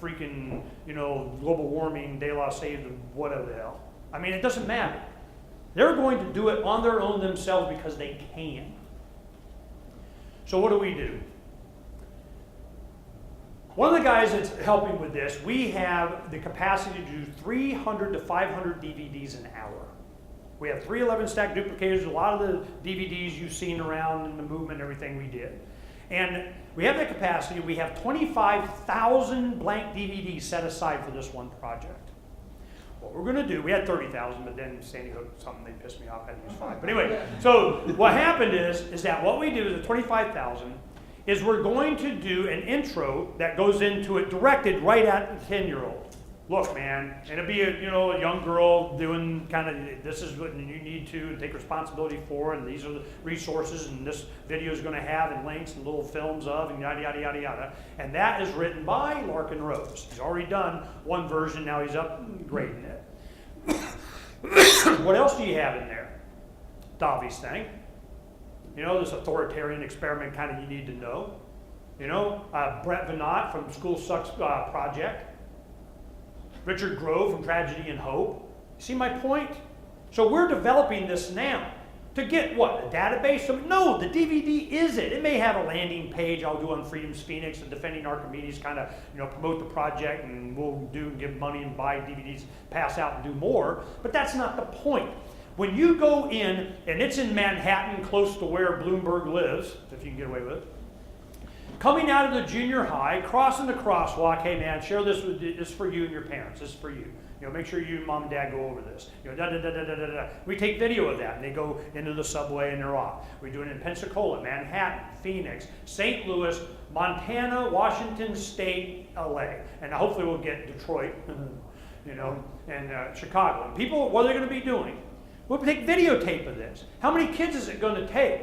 freaking, global warming, De La Save the whatever the hell. I mean, it doesn't matter. They're going to do it on their own themselves because they can. So what do? One of the guys that's helping with this, we have the capacity to do 300 to 500 DVDs an hour. We have 311 stack duplicators, a lot of the DVDs you've seen around in the movement and everything we did. And we have that capacity. We have 25,000 blank DVDs set aside for this one project. What we're going to do, we had 30,000, but then Sandy Hook, something, they pissed me off, I had to use 5. But anyway, so what happened is that what we do is the 25,000 is we're going to do an intro that goes into it directed right at the 10-year-old. look, man, and it'd be a young girl doing kind of, this is what you need to take responsibility for, and these are the resources, and this video is going to have, and links and little films of, and yada, yada, yada, yada. And that is written by Larkin Rose. He's already done one version, now he's upgrading it. What else do you have in there? The obvious thing. This authoritarian experiment kind of you need to know. Brett Venat from School Sucks Project. Richard Grove from Tragedy and Hope. See my point? So we're developing this now. To get what? A database? No, the DVD is it. It may have a landing page I'll do on Freedom's Phoenix and Defending Archimedes, kind of promote the project, and we'll give money and buy DVDs, pass out and do more. But that's not the point. When you go in, and it's in Manhattan, close to where Bloomberg lives, if you can get away with it, coming out of the junior high, crossing the crosswalk, hey man, share this with this for you and your parents. This is for you. Make sure you and mom and dad go over this. We take video of that, and they go into the subway and they're off. We do it in Pensacola, Manhattan, Phoenix, St. Louis, Montana, Washington State, LA, and hopefully we'll get Detroit, and Chicago. And people, what are they going to be doing? We'll take videotape of this. How many kids is it going to take?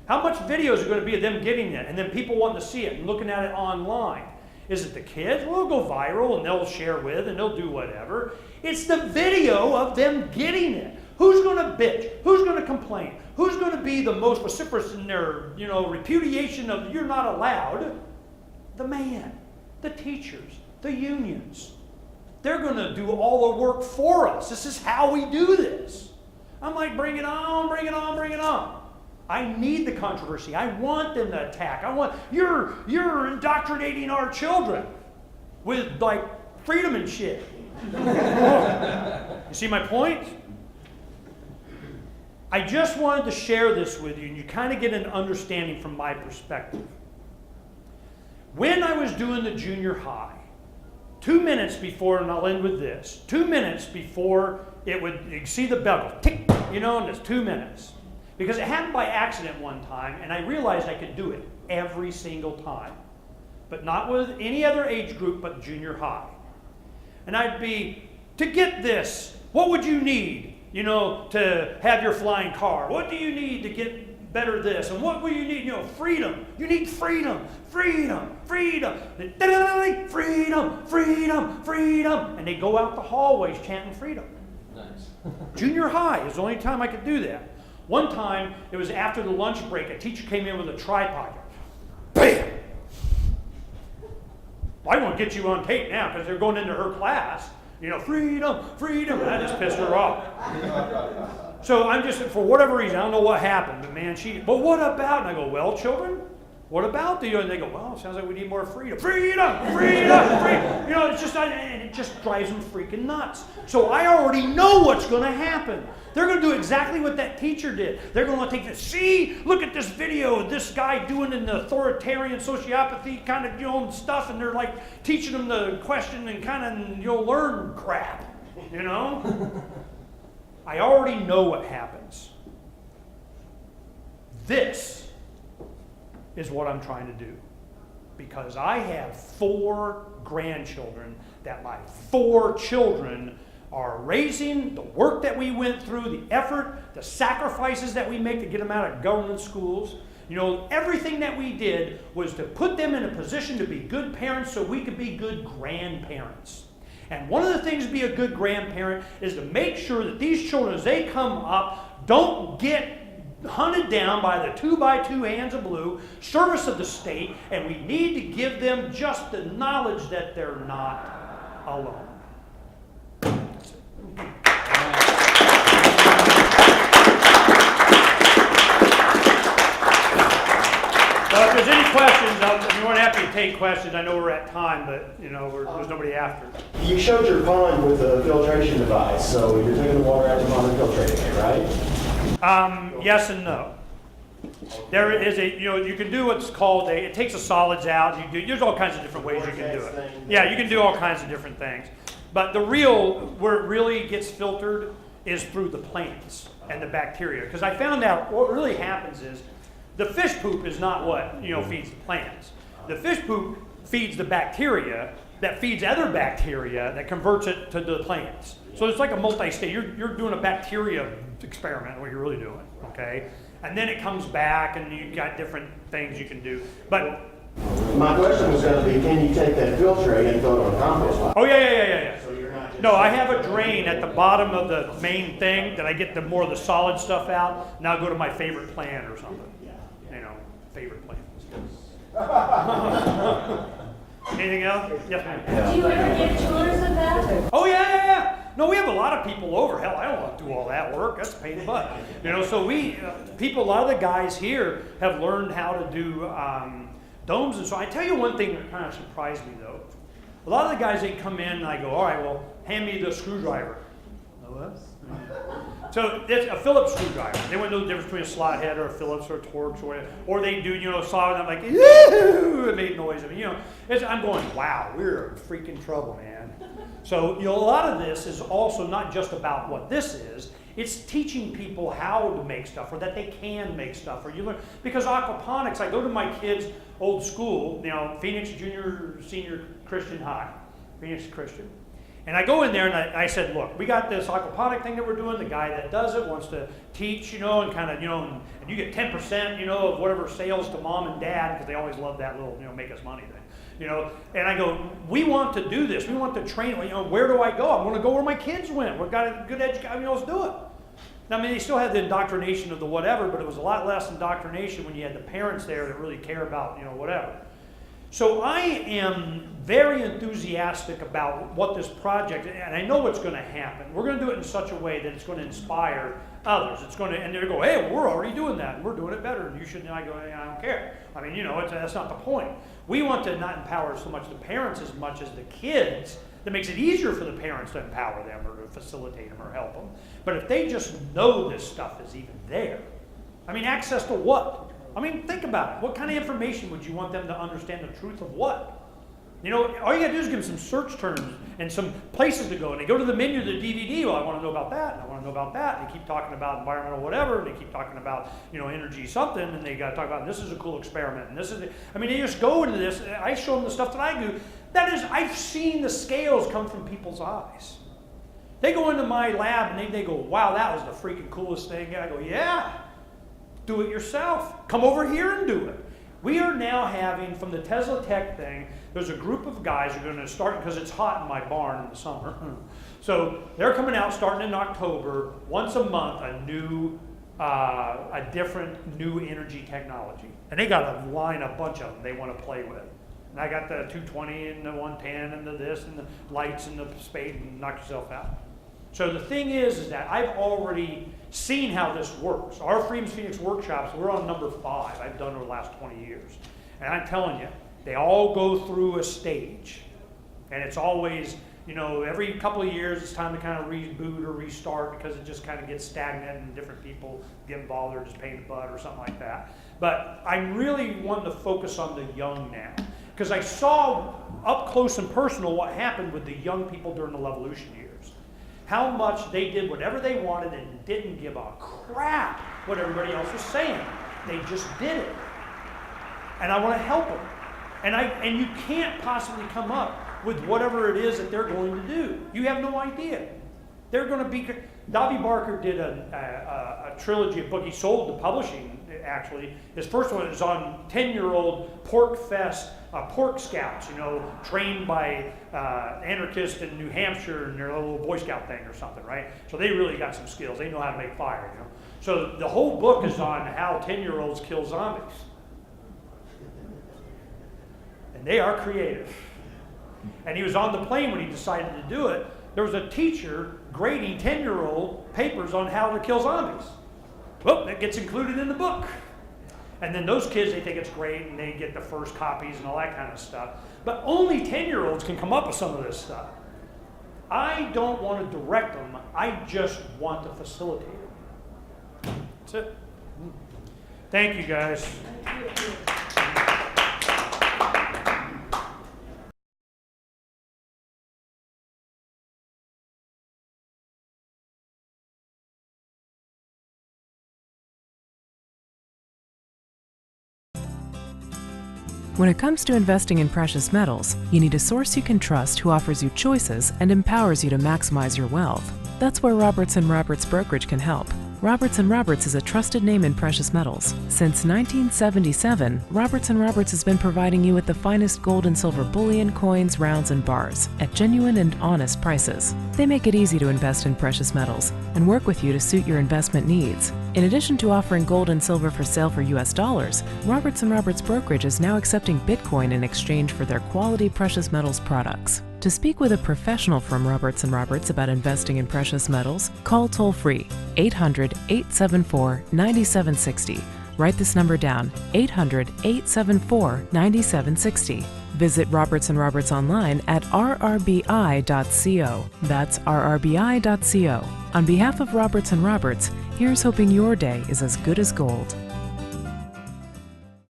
How much video is it going to be of them getting it, and then people wanting to see it and looking at it online? Is it the kids? Well, it'll go viral, and they'll share with, and they'll do whatever. It's the video of them getting it. Who's going to bitch? Who's going to complain? Who's going to be the most vociferous in their, repudiation of you're not allowed? The man, the teachers, the unions. They're going to do all the work for us. This is how we do this. I'm like, bring it on, bring it on, bring it on. I need the controversy. I want them to attack. You're indoctrinating our children with like freedom and shit. You see my point? I just wanted to share this with you, and you kind of get an understanding from my perspective. When I was doing the junior high, 2 minutes before, and I'll end with this, 2 minutes before it would, you see the bell go tick, and it's 2 minutes. Because it happened by accident one time, and I realized I could do it every single time. But not with any other age group but junior high. And I'd be, to get this, what would you need, to have your flying car? What do you need to get better this? And what will you need? Freedom. You need freedom, freedom, freedom. Freedom, freedom, freedom. And they go out the hallways chanting freedom. Nice. Junior high is the only time I could do that. One time, it was after the lunch break, a teacher came in with a tripod. Bam! Well, I won't get you on tape now because they're going into her class. Freedom, freedom. That just pissed her off. So I'm just, for whatever reason, I don't know what happened, but man, but what about? And I go, well, children, what about the, and they go, well, it sounds like we need more freedom. Freedom, freedom, freedom. It's just, and it just drives them freaking nuts. So I already know what's going to happen. They're going to do exactly what that teacher did. They're going to take this, look at this video of this guy doing an authoritarian sociopathy kind of, stuff, and they're like teaching them the question and kind of, learn crap, I already know what happens. This is what I'm trying to do. Because I have 4 grandchildren that my 4 children are raising, the work that we went through, the effort, the sacrifices that we make to get them out of government schools. Everything that we did was to put them in a position to be good parents so we could be good grandparents. And one of the things to be a good grandparent is to make sure that these children, as they come up, don't get hunted down by the 2x2 hands of blue, service of the state, and we need to give them just the knowledge that they're not alone. Well, if there's any questions, I'm more than happy to take questions. I know we're at time, but there's nobody after. You showed your pond with a filtration device, so you're taking the water out of the pond and filtrating it, right? Yes and no. There is you can do what's called it takes the solids out. There's all kinds of different ways you can do it. Yeah, you can do all kinds of different things. But where it really gets filtered is through the plants and the bacteria. Because I found out what really happens is the fish poop is not what feeds the plants. The fish poop feeds the bacteria, that feeds other bacteria that converts it to the plants. So it's like a multi-state. You're doing a bacteria experiment, what you're really doing, okay? And then it comes back, and you got different things you can do. But my question was going to be, can you take that filtrate and throw it on a compost pile? oh yeah. So you're not just No, I have a drain at the bottom of the main thing that I get the more of the solid stuff out, and I'll go to my favorite plant or something. You know, favorite plant. Anything else? Yes, ma'am. Do you ever get tours of that? Oh yeah. No, we have a lot of people over. Hell, I don't want to do all that work. That's a pain in the butt. You know, so we people. A lot of the guys here have learned how to do domes, and so I tell you one thing that kind of surprised me though. A lot of the guys, they come in and I go, all right, well, hand me the screwdriver. So it's a Phillips screwdriver. They wouldn't know the difference between a slot head or a Phillips or a Torx or whatever. Or they do, solid, and I'm like, ew, it made noise. I'm going, wow, we're in freaking trouble, man. So, a lot of this is also not just about what this is. It's teaching people how to make stuff, or that they can make stuff, or you learn. Because aquaponics, I go to my kids' old school, Phoenix Junior Senior Christian High, Phoenix Christian. And I go in there and I said, look, we got this aquaponic thing that we're doing. The guy that does it wants to teach, and kind of, and you get 10%, of whatever sales to mom and dad, because they always love that little, make us money thing, And I go, we want to do this. We want to train. Where do I go? I want to go where my kids went. We've got a good education. Let's do it. Now, I mean, they still had the indoctrination of the whatever, but it was a lot less indoctrination when you had the parents there that really care about, whatever. So I am very enthusiastic about what this project, and I know what's going to happen. We're going to do it in such a way that it's going to inspire others. It's going to, and they're going, hey, well, we're already doing that, and we're doing it better, and you shouldn't. And I go, hey, I don't care. I mean, that's not the point. We want to not empower so much the parents as much as the kids. That makes it easier for the parents to empower them or to facilitate them or help them. But if they just know this stuff is even there, I mean, access to what? I mean, think about it. What kind of information would you want them to understand the truth of what? All you got to do is give them some search terms and some places to go. And they go to the menu of the DVD. Well, I want to know about that, and I want to know about that. And they keep talking about environmental whatever, and they keep talking about, energy something, and they got to talk about this is a cool experiment, and this is they just go into this. I show them the stuff that I do. That is, I've seen the scales come from people's eyes. They go into my lab, and they go, wow, that was the freaking coolest thing. And I go, yeah. Do it yourself. Come over here and do it. We are now having, from the Tesla Tech thing, there's a group of guys who are going to start, because it's hot in my barn in the summer. So they're coming out starting in October, once a month, a different new energy technology. And they got a line, a bunch of them they want to play with. And I got the 220 and the 110 and the this and the lights and the spade and knock yourself out. So the thing is that I've already seen how this works. Our Freedom's Phoenix workshops, we're on number 5 I've done over the last 20 years. And I'm telling you, they all go through a stage. And it's always, every couple of years it's time to kind of reboot or restart, because it just kind of gets stagnant and different people get involved or just pain in the butt or something like that. But I'm really wanting to focus on the young now, because I saw up close and personal what happened with the young people during the Levolution years. How much they did whatever they wanted and didn't give a crap what everybody else was saying. They just did it. And I want to help them. And you can't possibly come up with whatever it is that they're going to do. You have no idea. They're going to be... Davi Barker did a trilogy of books. He sold the publishing, actually. His first one is on 10-year-old Pork Fest pork scouts, trained by anarchists in New Hampshire in their little Boy Scout thing or something, right? So they really got some skills. They know how to make fire, So the whole book is on how 10-year-olds kill zombies. And they are creative. And he was on the plane when he decided to do it. There was a teacher grading 10-year-old papers on how to kill zombies. Well, that gets included in the book. And then those kids, they think it's great, and they get the first copies and all that kind of stuff. But only 10-year-olds can come up with some of this stuff. I don't want to direct them. I just want to facilitate them. That's it. Thank you, guys. When it comes to investing in precious metals, you need a source you can trust who offers you choices and empowers you to maximize your wealth. That's where Roberts & Roberts Brokerage can help. Roberts & Roberts is a trusted name in precious metals. Since 1977, Roberts & Roberts has been providing you with the finest gold and silver bullion, coins, rounds, and bars at genuine and honest prices. They make it easy to invest in precious metals and work with you to suit your investment needs. In addition to offering gold and silver for sale for US dollars, Roberts & Roberts Brokerage is now accepting Bitcoin in exchange for their quality precious metals products. To speak with a professional from Roberts & Roberts about investing in precious metals, call toll-free 800-874-9760. Write this number down, 800-874-9760. Visit Roberts & Roberts online at rrbi.co. That's rrbi.co. On behalf of Roberts & Roberts, here's hoping your day is as good as gold.